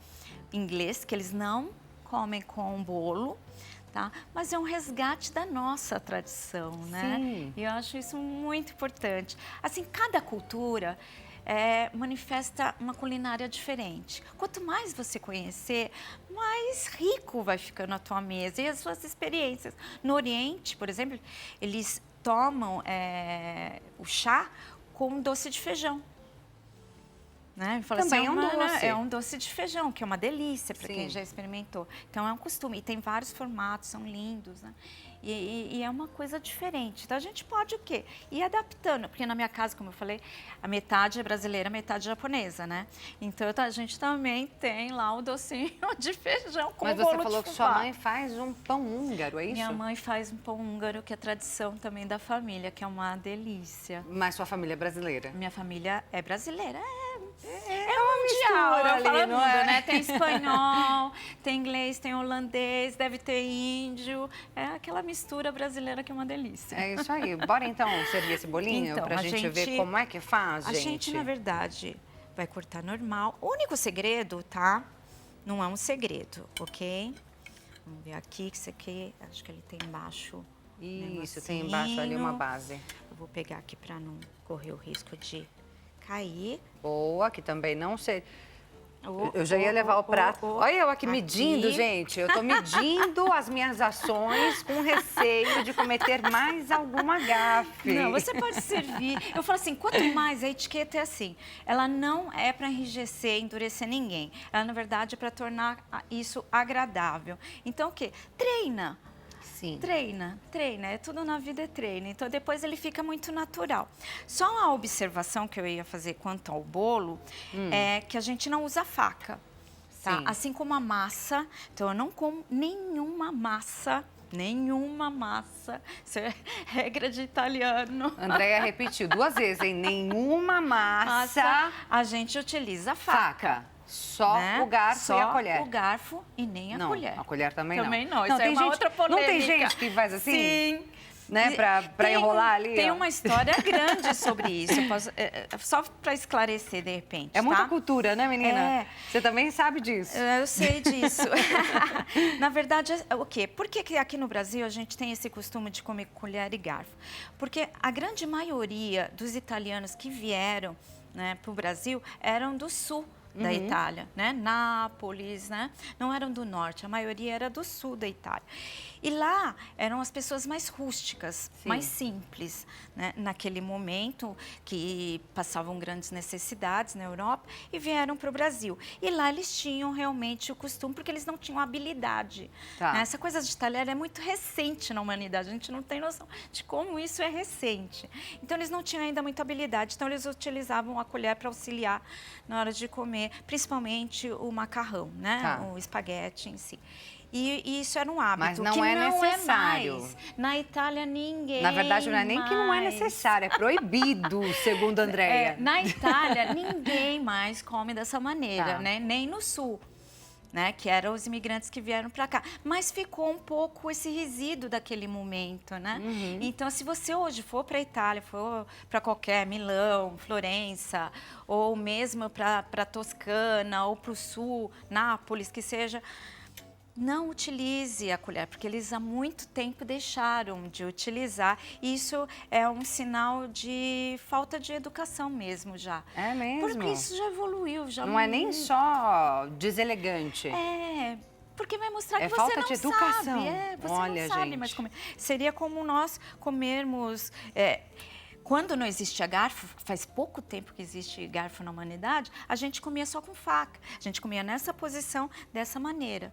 inglês, que eles não comem com bolo, tá? Mas é um resgate da nossa tradição, né? Sim. E eu acho isso muito importante. Assim, cada cultura manifesta uma culinária diferente. Quanto mais você conhecer, mais rico vai ficando a tua mesa e as suas experiências. No Oriente, por exemplo, eles tomam o chá com doce de feijão. Né? Fala Também assim, é um doce. É um doce de feijão, que é uma delícia para Sim. quem já experimentou. Então, é um costume. E tem vários formatos, são lindos, né? E é uma coisa diferente. Então, a gente pode o quê? Ir adaptando. Porque na minha casa, como eu falei, a metade é brasileira, a metade é japonesa, né? Então, a gente também tem lá o docinho de feijão com Mas bolo você falou de que sua fubá. mãe faz um pão húngaro, é isso? Minha mãe faz um pão húngaro, que é tradição também da família, que é uma delícia. Mas sua família é brasileira? Minha família é brasileira, É mundial, mistura eu ali, falo não mundo, é? né? Tem espanhol, tem inglês, tem holandês, deve ter índio. É aquela mistura brasileira que é uma delícia. É isso aí. Bora então servir esse bolinho Então, pra a gente ver gente- como é que faz, A gente, na verdade, vai cortar normal. O único segredo, tá? Não é um segredo, ok? Vamos ver aqui, que isso aqui, acho que ele tem embaixo. Isso, tem embaixo ali uma negocinho. base. Eu vou pegar aqui pra não correr o risco de cair. Boa, que também não sei. Eu já ia levar o prato. Olha eu aqui medindo, gente. Eu tô medindo as minhas ações com receio de cometer mais alguma gafe. Não, você pode servir. Eu falo assim, quanto mais, a etiqueta é assim, ela não é para enrijecer, endurecer ninguém. Ela, na verdade, é para tornar isso agradável. Então, o quê? Treina. Sim. Treina. Tudo na vida é treino. Então, depois ele fica muito natural. Só uma observação que eu ia fazer quanto ao bolo é que a gente não usa faca, tá? Sim. Assim como a massa. Então, eu não como nenhuma massa. Isso é regra de italiano. Andréia repetiu 2 vezes, hein? Nenhuma massa. A gente utiliza faca. Só o garfo e a colher. Só o garfo e nem a colher. A colher também não. Também não. Isso é uma outra polêmica. Não tem gente que faz assim? Sim. Né? Pra enrolar ali? Tem ó. uma história grande sobre isso. Só para esclarecer, de repente, É muita tá? cultura, né, menina? É. Você também sabe disso. Eu sei disso. Na verdade, o quê? Por que aqui no Brasil a gente tem esse costume de comer colher e garfo? Porque a grande maioria dos italianos que vieram, né, para o Brasil eram do sul da Itália, né? Nápoles, né? Não eram do norte, a maioria era do sul da Itália. E lá eram as pessoas mais rústicas, mais simples, né? Naquele momento que passavam grandes necessidades na Europa e vieram para o Brasil. E lá eles tinham realmente o costume, porque eles não tinham habilidade. Tá. Né? Essa coisa de talher é muito recente na humanidade, a gente não tem noção de como isso é recente. Então eles não tinham ainda muita habilidade, então eles utilizavam a colher para auxiliar na hora de comer, principalmente o macarrão, né? Tá. O espaguete em si. E isso era um hábito. Mas não que é não necessário. É mais. Na Itália, ninguém. Na verdade, não é nem que não é necessário, é proibido, segundo a Andréia. Na Itália, ninguém mais come dessa maneira, Tá. né? Nem no sul. Né, que eram os imigrantes que vieram para cá. Mas ficou um pouco esse resíduo daquele momento, né? Então, se você hoje for para a Itália, for para qualquer Milão, Florença, ou mesmo para Toscana, ou para o sul, Nápoles, que seja, não utilize a colher, porque eles há muito tempo deixaram de utilizar. E isso é um sinal de falta de educação mesmo já. É mesmo? Porque isso já evoluiu. Já Não é nem só deselegante. É, porque vai mostrar que É você falta não de educação. sabe. Você Olha, não sabe gente. mais comer. Seria como nós comermos... quando não existia garfo, faz pouco tempo que existe garfo na humanidade, a gente comia só com faca. A gente comia nessa posição, dessa maneira.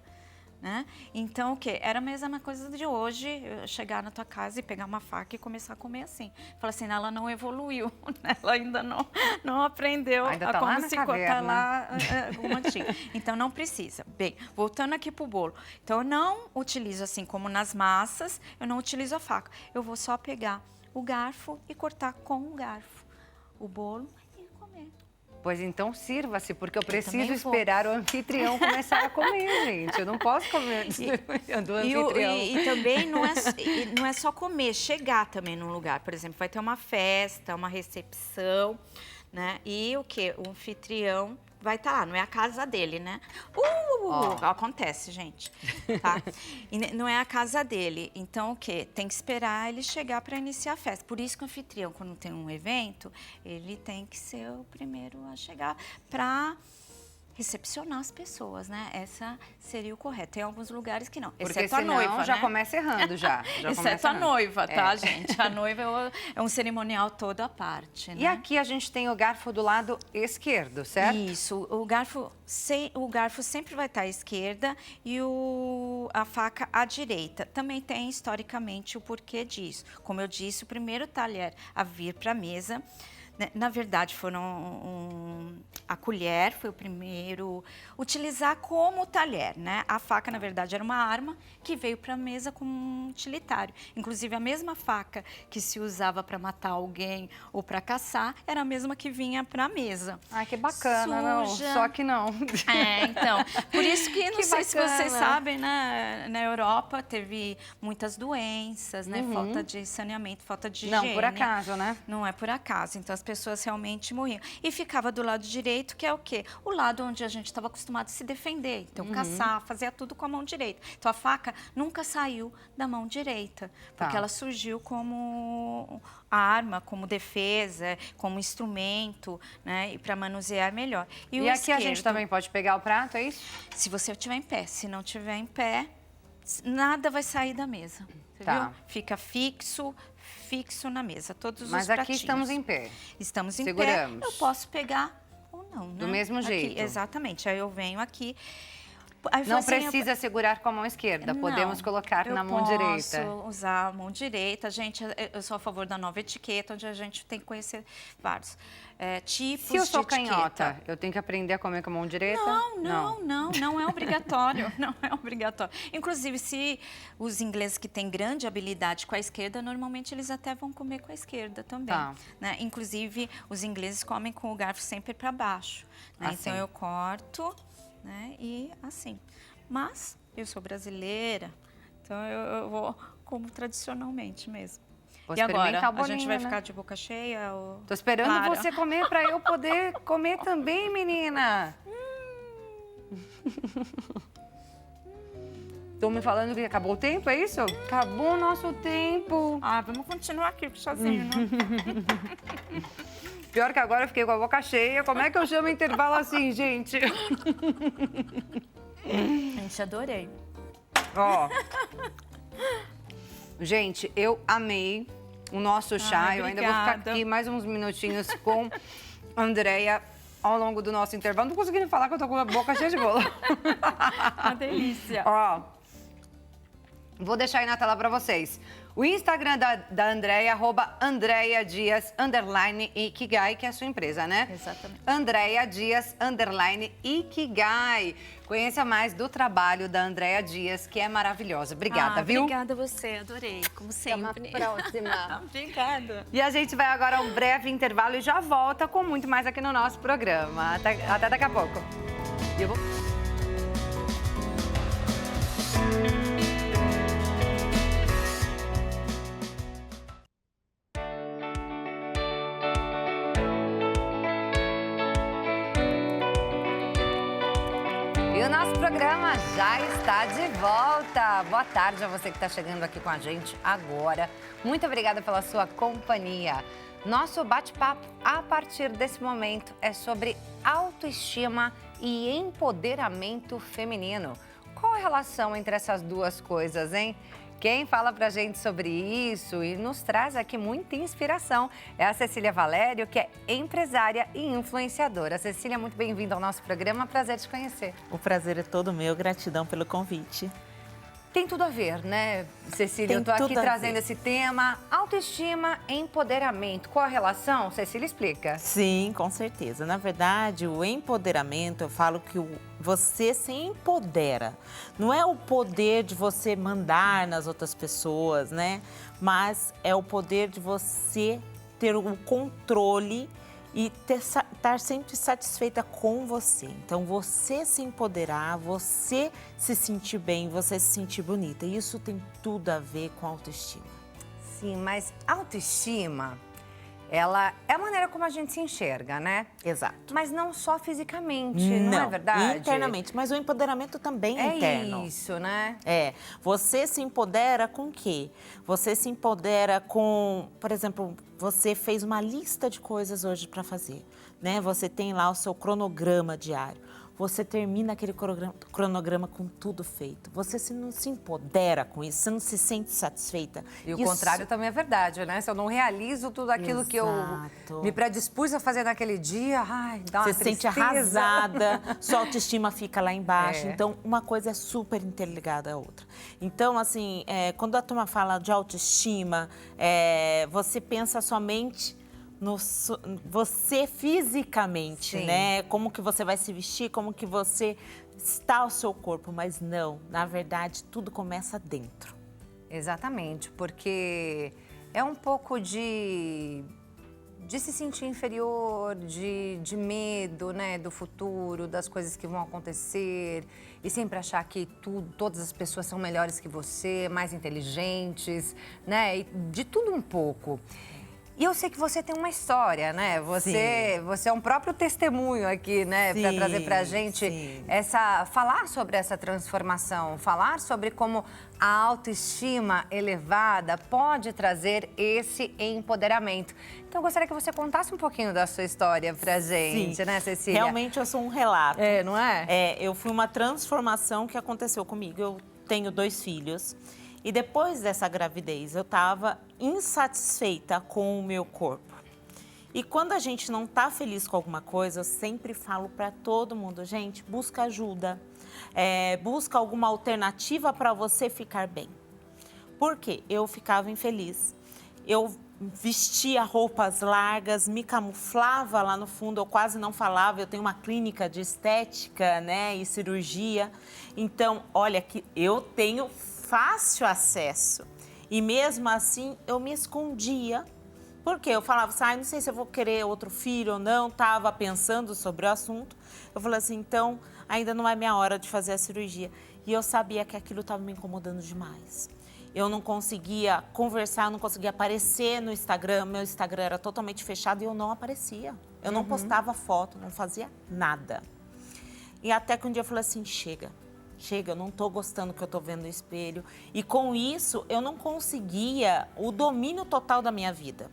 Né? Então, o quê? Era a mesma coisa de hoje, eu chegar na tua casa e pegar uma faca e começar a comer assim. Fala assim, ela não evoluiu, ela ainda não aprendeu ainda a tá como lá na se caverna. cortar lá o mantinho. Então, não precisa. Bem, voltando aqui pro bolo. Então, eu não utilizo assim como nas massas, eu não utilizo a faca. Eu vou só pegar o garfo e cortar com o garfo o bolo e comer. Pois então sirva-se, porque eu preciso também vou. esperar o anfitrião começar a comer, gente. Eu não posso comer antes do anfitrião. E também não é só comer, chegar também num lugar. Por exemplo, vai ter uma festa, uma recepção, né? E o quê? O anfitrião vai estar lá, não é a casa dele, né? Acontece, gente, tá? E não é a casa dele. Então, o quê? Tem que esperar ele chegar para iniciar a festa. Por isso que o anfitrião, quando tem um evento, ele tem que ser o primeiro a chegar para recepcionar as pessoas, né? Essa seria o correto. Tem alguns lugares que não, Porque exceto senão a noiva, já né? começa errando, já Exceto começa a errando. noiva, tá, gente? A noiva é um cerimonial todo à parte, né? E aqui a gente tem o garfo do lado esquerdo, certo? Isso, o garfo sempre vai estar à esquerda e a faca à direita. Também tem, historicamente, o porquê disso. Como eu disse, o primeiro talher a vir para a mesa, né, na verdade, a colher foi o primeiro utilizar como talher, né? A faca, na verdade, era uma arma que veio para a mesa como um utilitário. Inclusive, a mesma faca que se usava para matar alguém ou para caçar, era a mesma que vinha para a mesa. Ai, que bacana, Suja. não. Só que não. Então, por isso que, não Que sei se bacana. vocês sabem, né, na Europa teve muitas doenças, né? Falta de saneamento, falta de higiene. Não, por acaso, né? Não é por acaso. Então, as pessoas realmente morriam. E ficava do lado direito, que é o quê? O lado onde a gente estava acostumado a se defender. Então, caçar, fazia tudo com a mão direita. Então, a faca nunca saiu da mão direita, porque ela surgiu como arma, como defesa, como instrumento, né? E para manusear melhor. E aqui a gente também pode pegar o prato, é isso? Se você estiver em pé. Se não estiver em pé, nada vai sair da mesa. Viu? Fica fixo na mesa, todos os pratinhos. Mas aqui estamos em pé. Estamos em Seguramos. pé. Eu posso pegar ou não, né? Do mesmo jeito. Aqui, exatamente. Aí eu venho aqui. Não precisa segurar com a mão esquerda, podemos colocar na mão direita. Eu posso usar a mão direita. Gente, eu sou a favor da nova etiqueta, onde a gente tem que conhecer vários tipos de etiqueta. Se eu sou canhota, eu tenho que aprender a comer com a mão direita? Não é obrigatório, não é obrigatório. Inclusive, se os ingleses que têm grande habilidade com a esquerda, normalmente eles até vão comer com a esquerda também. Né? Inclusive, os ingleses comem com o garfo sempre para baixo. Né? Então, eu corto... Né? E assim, mas eu sou brasileira, então eu vou como tradicionalmente mesmo. E agora, a gente vai ficar de boca cheia? Ou... Tô esperando você comer para eu poder comer também, menina. Estão me falando que acabou o tempo, é isso? Acabou o nosso tempo. Vamos continuar aqui sozinho, né? Pior que agora eu fiquei com a boca cheia. Como é que eu chamo intervalo assim, gente? Gente, adorei. Ó. Gente, eu amei o nosso chá. Eu ainda vou ficar aqui mais uns minutinhos com a Andréia ao longo do nosso intervalo. Não tô conseguindo falar que eu tô com a boca cheia de bolo. Uma delícia. Ó. Vou deixar aí na tela pra vocês. O Instagram da Andréia, @AndréiaDias, _Ikigai, que é a sua empresa, né? Exatamente. Andréia Dias, _Ikigai. Conheça mais do trabalho da Andréia Dias, que é maravilhosa. Obrigada, viu? Obrigada a você, adorei, como sempre. Até uma próxima. Obrigada. E a gente vai agora a um breve intervalo e já volta com muito mais aqui no nosso programa. Até daqui a pouco. E eu vou... E o nosso programa já está de volta. Boa tarde a você que está chegando aqui com a gente agora. Muito obrigada pela sua companhia. Nosso bate-papo a partir desse momento é sobre autoestima e empoderamento feminino. Qual a relação entre essas duas coisas, hein? Quem fala pra gente sobre isso e nos traz aqui muita inspiração é a Cecília Valério, que é empresária e influenciadora. Cecília, muito bem-vinda ao nosso programa, prazer te conhecer. O prazer é todo meu, gratidão pelo convite. Tem tudo a ver, né, Cecília? Eu tô aqui trazendo esse tema, autoestima e empoderamento. Qual a relação? Cecília, explica. Sim, com certeza. Na verdade, o empoderamento, eu falo que você se empodera. Não é o poder de você mandar nas outras pessoas, né? Mas é o poder de você ter o controle e estar sempre satisfeita com você. Então, você se empoderar, você se sentir bem, você se sentir bonita. E isso tem tudo a ver com autoestima. Sim, mas autoestima, ela é a maneira como a gente se enxerga, né? Exato. Mas não só fisicamente, não é verdade? Internamente, mas o empoderamento também é interno. É isso, né? É. Você se empodera com o quê? Você se empodera com, por exemplo, você fez uma lista de coisas hoje para fazer, né? Você tem lá o seu cronograma diário. Você termina aquele cronograma com tudo feito. Você não se empodera com isso, você não se sente satisfeita. E o contrário também é verdade, né? Se eu não realizo tudo aquilo que eu me predispus a fazer naquele dia, ai, dá uma tristeza. Você se sente arrasada, sua autoestima fica lá embaixo. É. Então, uma coisa é super interligada à outra. Então, assim, quando a turma fala de autoestima, você pensa somente você fisicamente, né? Como que você vai se vestir, como que você está o seu corpo, mas não, na verdade, tudo começa dentro. Exatamente, porque é um pouco de se sentir inferior, de medo, né, do futuro, das coisas que vão acontecer e sempre achar que todas as pessoas são melhores que você, mais inteligentes, né, e de tudo um pouco. E eu sei que você tem uma história, né? Você é um próprio testemunho aqui, né? Para trazer pra gente falar sobre essa transformação, falar sobre como a autoestima elevada pode trazer esse empoderamento. Então, eu gostaria que você contasse um pouquinho da sua história pra gente, né, Cecília? Realmente eu sou um relato. É, não é? Eu fui uma transformação que aconteceu comigo. Eu tenho 2 filhos. E depois dessa gravidez, eu estava insatisfeita com o meu corpo. E quando a gente não está feliz com alguma coisa, eu sempre falo para todo mundo, gente, busca ajuda, busca alguma alternativa para você ficar bem. Por quê? Eu ficava infeliz. Eu vestia roupas largas, me camuflava lá no fundo, eu quase não falava. Eu tenho uma clínica de estética, né, e cirurgia. Então, olha que eu tenho fácil acesso. E mesmo assim, eu me escondia. Porque eu falava assim, não sei se eu vou querer outro filho ou não. Estava pensando sobre o assunto. Eu falei assim, então, ainda não é minha hora de fazer a cirurgia. E eu sabia que aquilo estava me incomodando demais. Eu não conseguia conversar, não conseguia aparecer no Instagram. Meu Instagram era totalmente fechado e eu não aparecia. Eu não postava foto, não fazia nada. E até que um dia eu falei assim, chega, eu não tô gostando do que eu tô vendo no espelho. E com isso, eu não conseguia o domínio total da minha vida.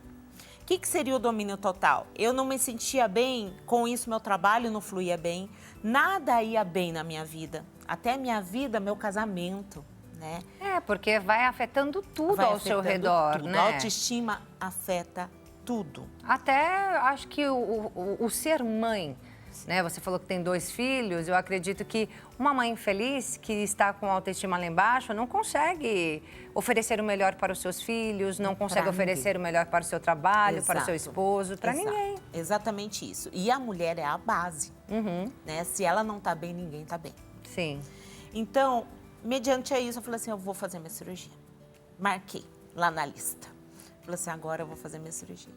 O que seria o domínio total? Eu não me sentia bem, com isso meu trabalho não fluía bem, nada ia bem na minha vida. Até a minha vida, meu casamento, né? Porque vai afetando tudo ao seu redor, tudo. né? A autoestima afeta tudo. Até acho que o ser mãe, né? Você falou que tem 2 filhos, eu acredito que uma mãe feliz que está com a autoestima lá embaixo não consegue oferecer o melhor para os seus filhos, não consegue oferecer o melhor para o seu trabalho, para o seu esposo, para ninguém. Exatamente isso. E a mulher é a base, né? Se ela não tá bem, ninguém tá bem. Sim. Então, mediante isso, eu falei assim, eu vou fazer minha cirurgia. Marquei lá na lista. Falei assim, agora eu vou fazer minha cirurgia.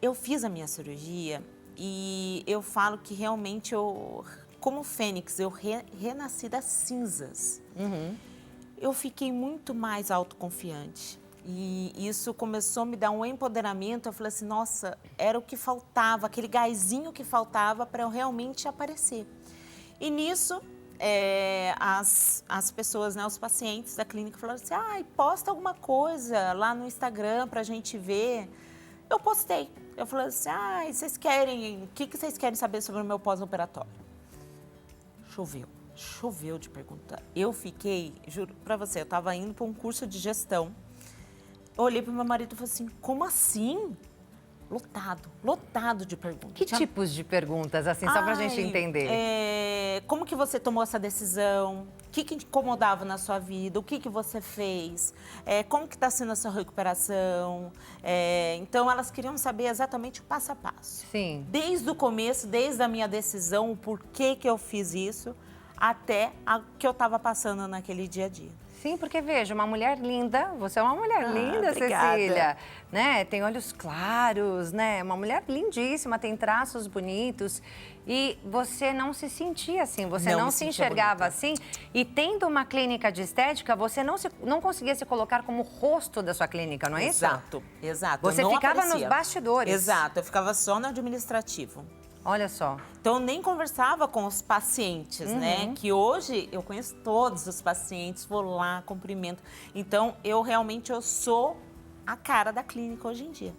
Eu fiz a minha cirurgia e eu falo que realmente eu, como fênix, eu renasci das cinzas. Eu fiquei muito mais autoconfiante. E isso começou a me dar um empoderamento. Eu falei assim, nossa, era o que faltava, aquele gásinho que faltava para eu realmente aparecer. E nisso, as pessoas, né, os pacientes da clínica falaram assim, posta alguma coisa lá no Instagram pra gente ver. Eu postei. Eu falei assim, vocês querem, o que vocês querem saber sobre o meu pós-operatório? Choveu de pergunta. Eu fiquei, juro pra você, eu tava indo para um curso de gestão. Eu olhei pro meu marido e falei assim, como assim? Lotado de perguntas. Que tipos de perguntas, assim, só pra gente entender? Como que você tomou essa decisão? O que incomodava na sua vida? O que você fez? Como que está sendo a sua recuperação? Então, elas queriam saber exatamente o passo a passo. Sim. Desde o começo, desde a minha decisão, o porquê que eu fiz isso, até o que eu estava passando naquele dia a dia. Sim, porque veja, uma mulher linda, você é uma mulher linda, obrigada. Cecília, né? Tem olhos claros, né? Uma mulher lindíssima, tem traços bonitos e você não se sentia assim, você não se enxergava assim e tendo uma clínica de estética, você não conseguia se colocar como rosto da sua clínica, não é isso? Exato. Você eu não ficava aparecia. nos bastidores. Exato, eu ficava só no administrativo. Olha só. Então, eu nem conversava com os pacientes, né? Que hoje eu conheço todos os pacientes, vou lá, cumprimento. Então, eu sou a cara da clínica hoje em dia.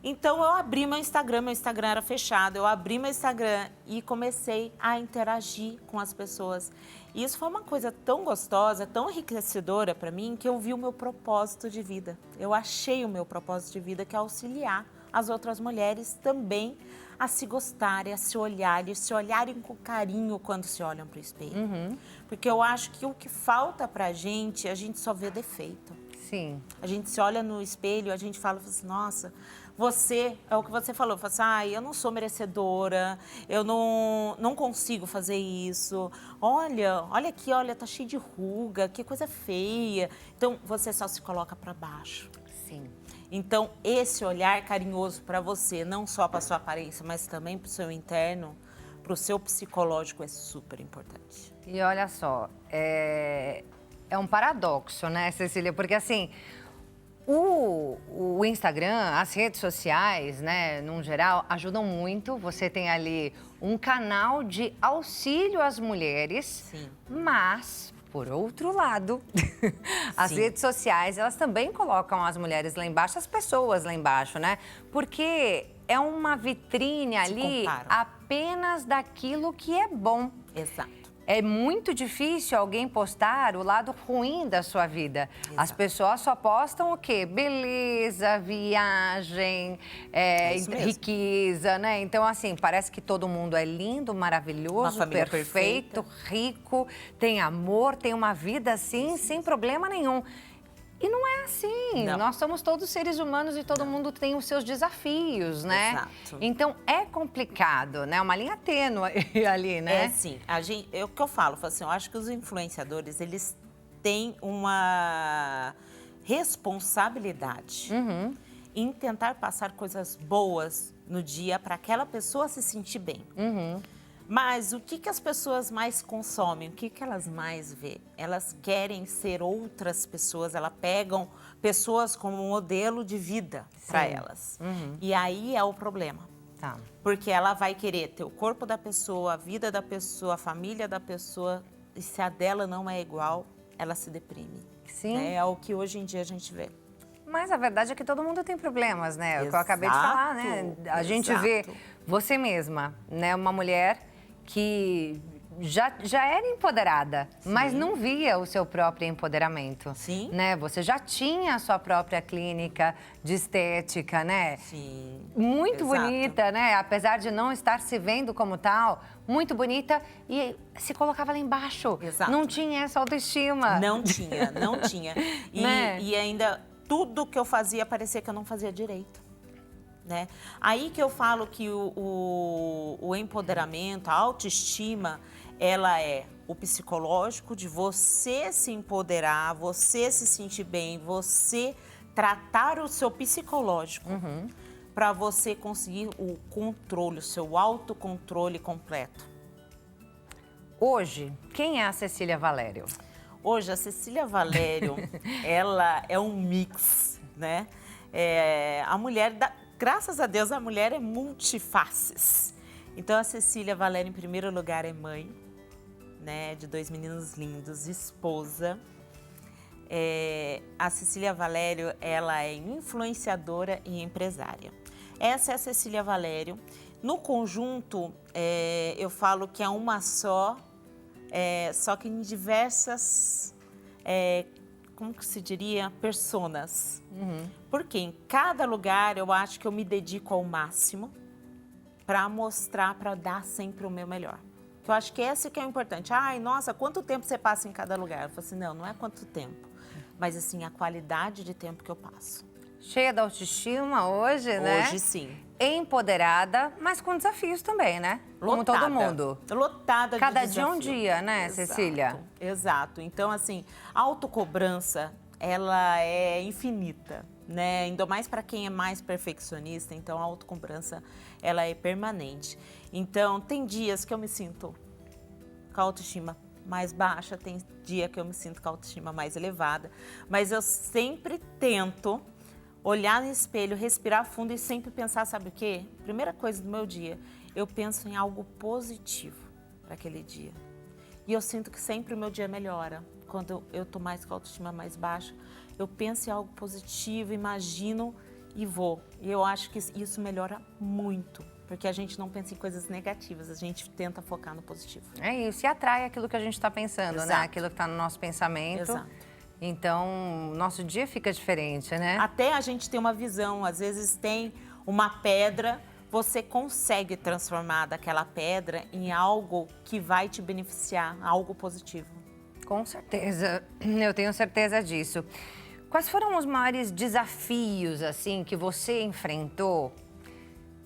Então, eu abri meu Instagram era fechado. Eu abri meu Instagram e comecei a interagir com as pessoas. E isso foi uma coisa tão gostosa, tão enriquecedora para mim, que eu vi o meu propósito de vida. Eu achei o meu propósito de vida, que é auxiliar as outras mulheres também a se gostarem, a se olharem com carinho quando se olham para o espelho. Porque eu acho que o que falta pra gente, a gente só vê defeito. Sim. A gente se olha no espelho, a gente fala assim, nossa, você, é o que você falou, fala assim, eu não sou merecedora, eu não consigo fazer isso. Olha aqui, tá cheio de ruga, que coisa feia. Então, você só se coloca para baixo. Sim. Então, esse olhar carinhoso para você, não só para sua aparência, mas também para o seu interno, para o seu psicológico, é super importante. E olha só, é um paradoxo, né, Cecília? Porque assim, O Instagram, as redes sociais, né, num geral, ajudam muito. Você tem ali um canal de auxílio às mulheres, Sim. Mas, por outro lado, as Sim. redes sociais, elas também colocam as mulheres lá embaixo, as pessoas lá embaixo, né? Porque é uma vitrine ali comparam. apenas daquilo que é bom. Exato. É muito difícil alguém postar o lado ruim da sua vida. Exato. As pessoas só postam o quê? Beleza, viagem, isso mesmo. riqueza, né? Então, assim, parece que todo mundo é lindo, maravilhoso, Uma família perfeito, rico, tem amor, tem uma vida assim, sem problema nenhum. E não é assim. Não. Nós somos todos seres humanos e todo mundo tem os seus desafios, né? Exato. Então, é complicado, né? Uma linha tênue ali, né? É, sim. É o que eu falo assim, eu acho que os influenciadores, eles têm uma responsabilidade em tentar passar coisas boas no dia para aquela pessoa se sentir bem. Mas o que as pessoas mais consomem? O que elas mais vê? Elas querem ser outras pessoas, elas pegam pessoas como modelo de vida para elas. E aí é o problema. Tá. Porque ela vai querer ter o corpo da pessoa, a vida da pessoa, a família da pessoa, e se a dela não é igual, ela se deprime. Sim. Né? É o que hoje em dia a gente vê. Mas a verdade é que todo mundo tem problemas, né? O que eu acabei de falar, né? A gente vê você mesma, né? Uma mulher que já era empoderada, mas não via o seu próprio empoderamento. Sim. Né? Você já tinha a sua própria clínica de estética, né? Sim. Muito Exato. bonita, né? Apesar de não estar se vendo como tal, muito bonita e se colocava lá embaixo. Exato. Não tinha essa autoestima. Não tinha, não tinha. Né? E ainda, tudo que eu fazia parecia que eu não fazia direito. Né? Aí que eu falo que o empoderamento, a autoestima, ela é o psicológico de você se empoderar, você se sentir bem, você tratar o seu psicológico para você conseguir o controle, o seu autocontrole completo. Hoje, quem é a Cecília Valério? Hoje, a Cecília Valério, ela é um mix, né? A mulher, graças a Deus, a mulher é multifaces. Então, a Cecília Valério, em primeiro lugar, é mãe, né? De 2 meninos lindos, esposa. A Cecília Valério, ela é influenciadora e empresária. Essa é a Cecília Valério. No conjunto, eu falo que é uma só que em diversas, como que se diria, personas. Porque em cada lugar eu acho que eu me dedico ao máximo para mostrar, para dar sempre o meu melhor. Eu acho que esse que é o importante. Ai, nossa, quanto tempo você passa em cada lugar? Eu falo assim, não é quanto tempo, mas assim, a qualidade de tempo que eu passo. Cheia da autoestima hoje, né? Hoje sim. Empoderada, mas com desafios também, né? Como todo mundo. Lotada de Cada desafio. dia um dia, né, Exato, Cecília? Exato. Então, assim, a autocobrança, ela é infinita, né? Ainda mais para quem é mais perfeccionista, então a autocobrança, ela é permanente. Então, tem dias que eu me sinto com a autoestima mais baixa, tem dia que eu me sinto com a autoestima mais elevada, mas eu sempre tento olhar no espelho, respirar fundo e sempre pensar, sabe o quê? Primeira coisa do meu dia, eu penso em algo positivo para aquele dia. E eu sinto que sempre o meu dia melhora. Quando eu tô mais com a autoestima mais baixa, eu penso em algo positivo, imagino e vou. E eu acho que isso melhora muito, porque a gente não pensa em coisas negativas, a gente tenta focar no positivo. É isso, e atrai aquilo que a gente está pensando, né? Exato. Aquilo que está no nosso pensamento. Exato. Então, nosso dia fica diferente, né? Até a gente tem uma visão, às vezes tem uma pedra, você consegue transformar daquela pedra em algo que vai te beneficiar, algo positivo. Com certeza, eu tenho certeza disso. Quais foram os maiores desafios, assim, que você enfrentou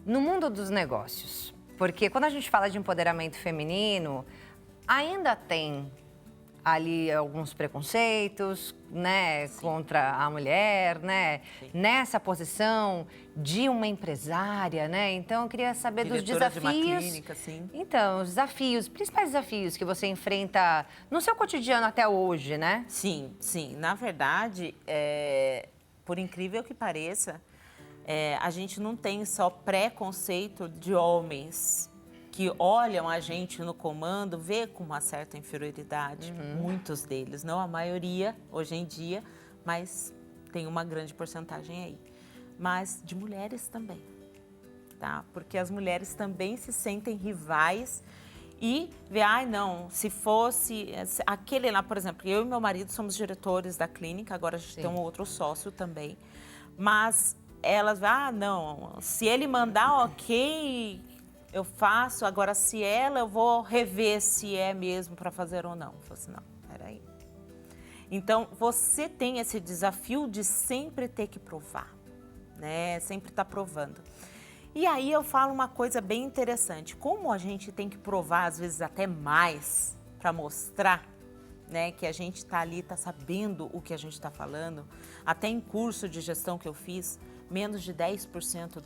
no mundo dos negócios? Porque quando a gente fala de empoderamento feminino, ainda tem ali alguns preconceitos, né, contra a mulher, né, nessa posição de uma empresária, né? Então eu queria saber dos Diretora desafios. de uma clínica, sim. Então, os desafios, principais desafios que você enfrenta no seu cotidiano até hoje, né? Sim, sim. Na verdade, por incrível que pareça, a gente não tem só preconceito de homens que olham a gente no comando, vê com uma certa inferioridade. Muitos deles, não a maioria hoje em dia, mas tem uma grande porcentagem aí. Mas de mulheres também, tá? Porque as mulheres também se sentem rivais e vê, ai não, se fosse aquele lá, por exemplo, eu e meu marido somos diretores da clínica, agora a gente tem um outro sócio também, mas elas, não, se ele mandar, ok, eu faço, agora se ela, eu vou rever se é mesmo para fazer ou não. Eu falo assim, não, peraí. Então, você tem esse desafio de sempre ter que provar, né? Sempre estar provando. E aí eu falo uma coisa bem interessante. Como a gente tem que provar, às vezes até mais, para mostrar, né, que a gente está ali, está sabendo o que a gente está falando. Até em curso de gestão que eu fiz, menos de 10%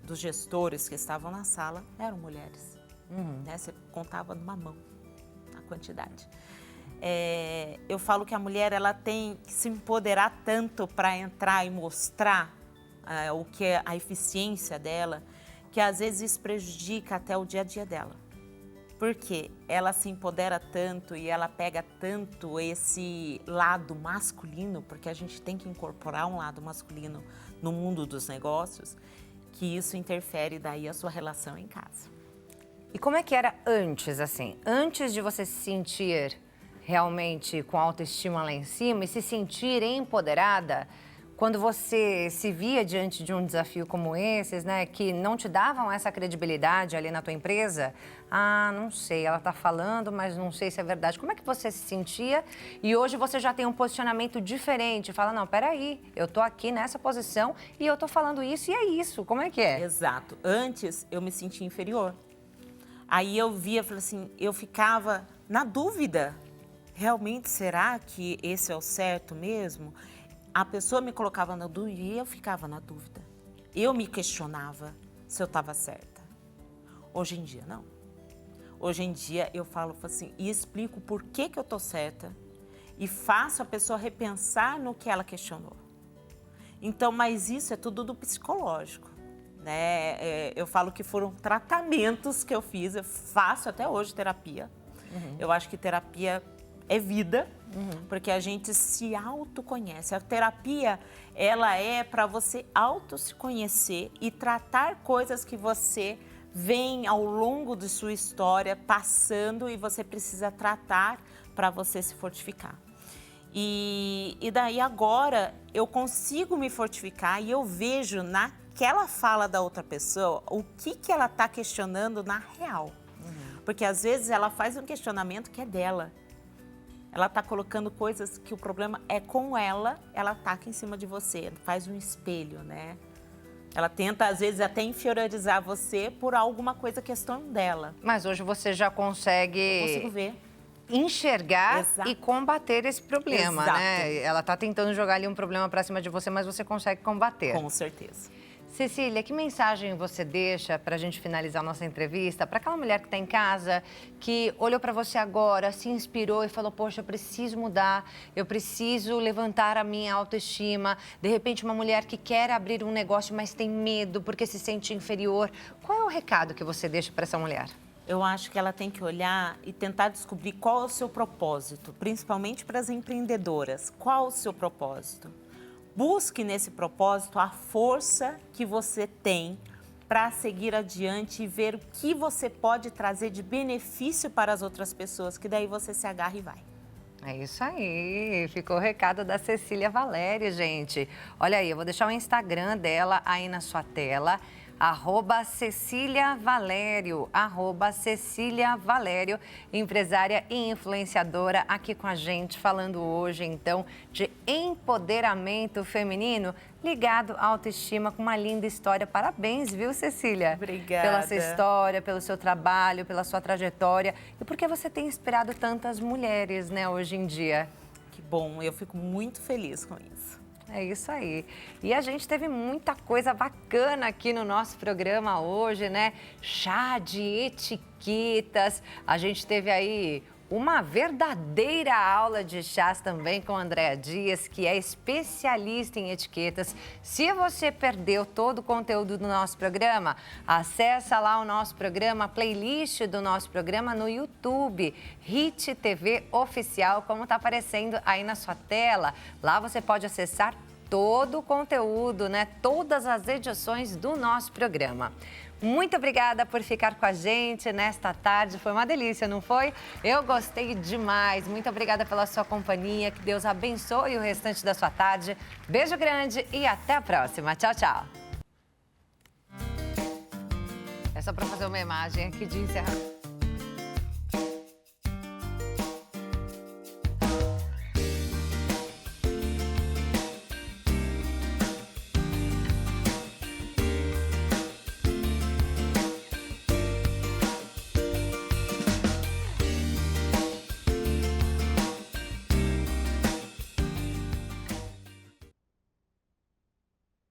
dos gestores que estavam na sala eram mulheres. Né? Você contava numa mão a quantidade. Eu falo que a mulher ela tem que se empoderar tanto para entrar e mostrar o que é a eficiência dela, que às vezes isso prejudica até o dia a dia dela. Porque ela se empodera tanto e ela pega tanto esse lado masculino, porque a gente tem que incorporar um lado masculino no mundo dos negócios, que isso interfere daí a sua relação em casa. E como é que era antes, assim? Antes de você se sentir realmente com a autoestima lá em cima e se sentir empoderada, quando você se via diante de um desafio como esses, né, que não te davam essa credibilidade ali na tua empresa, não sei, ela tá falando, mas não sei se é verdade. Como é que você se sentia? E hoje você já tem um posicionamento diferente, fala, não, peraí, eu tô aqui nessa posição e eu tô falando isso e é isso. Como é que é? Exato. Antes eu me sentia inferior. Aí eu via, falei assim, eu ficava na dúvida. Realmente, será que esse é o certo mesmo? A pessoa me colocava na dúvida e eu ficava na dúvida. Eu me questionava se eu estava certa. Hoje em dia, não. Hoje em dia, eu falo assim, e explico por que eu estou certa e faço a pessoa repensar no que ela questionou. Então, mas isso é tudo do psicológico, né? Eu falo que foram tratamentos que eu fiz, eu faço até hoje terapia. Eu acho que terapia é vida, porque a gente se autoconhece. A terapia, ela é para você se conhecer e tratar coisas que você vem ao longo de sua história passando e você precisa tratar para você se fortificar. E daí agora eu consigo me fortificar e eu vejo naquela fala da outra pessoa o que ela está questionando na real. Porque às vezes ela faz um questionamento que é dela. Ela está colocando coisas que o problema é com ela ataca em cima de você, faz um espelho, né? Ela tenta, às vezes, até inferiorizar você por alguma coisa, questão dela. Mas hoje você já consegue... Eu consigo ver. Enxergar Exato. E combater esse problema, Exato. né? Ela está tentando jogar ali um problema para cima de você, mas você consegue combater. Com certeza. Cecília, que mensagem você deixa para a gente finalizar a nossa entrevista para aquela mulher que está em casa, que olhou para você agora, se inspirou e falou, poxa, eu preciso mudar, eu preciso levantar a minha autoestima. De repente, uma mulher que quer abrir um negócio, mas tem medo porque se sente inferior. Qual é o recado que você deixa para essa mulher? Eu acho que ela tem que olhar e tentar descobrir qual é o seu propósito, principalmente para as empreendedoras. Qual o seu propósito? Busque nesse propósito a força que você tem para seguir adiante e ver o que você pode trazer de benefício para as outras pessoas, que daí você se agarra e vai. É isso aí, ficou o recado da Cecília Valério, gente. Olha aí, eu vou deixar o Instagram dela aí na sua tela. @CecíliaValério, @CecíliaValério, empresária e influenciadora aqui com a gente, falando hoje, então, de empoderamento feminino ligado à autoestima, com uma linda história. Parabéns, viu, Cecília? Obrigada. Pela sua história, pelo seu trabalho, pela sua trajetória e porque você tem inspirado tantas mulheres, né, hoje em dia. Que bom, eu fico muito feliz com isso. É isso aí. E a gente teve muita coisa bacana aqui no nosso programa hoje, né? Chá de etiquetas. A gente teve aí uma verdadeira aula de chás também com a Andréa Dias, que é especialista em etiquetas. Se você perdeu todo o conteúdo do nosso programa, acessa lá o nosso programa, a playlist do nosso programa no YouTube, Hit TV Oficial, como está aparecendo aí na sua tela. Lá você pode acessar todo o conteúdo, né? Todas as edições do nosso programa. Muito obrigada por ficar com a gente nesta tarde. Foi uma delícia, não foi? Eu gostei demais. Muito obrigada pela sua companhia. Que Deus abençoe o restante da sua tarde. Beijo grande e até a próxima. Tchau, tchau. É só para fazer uma imagem aqui de encerramento.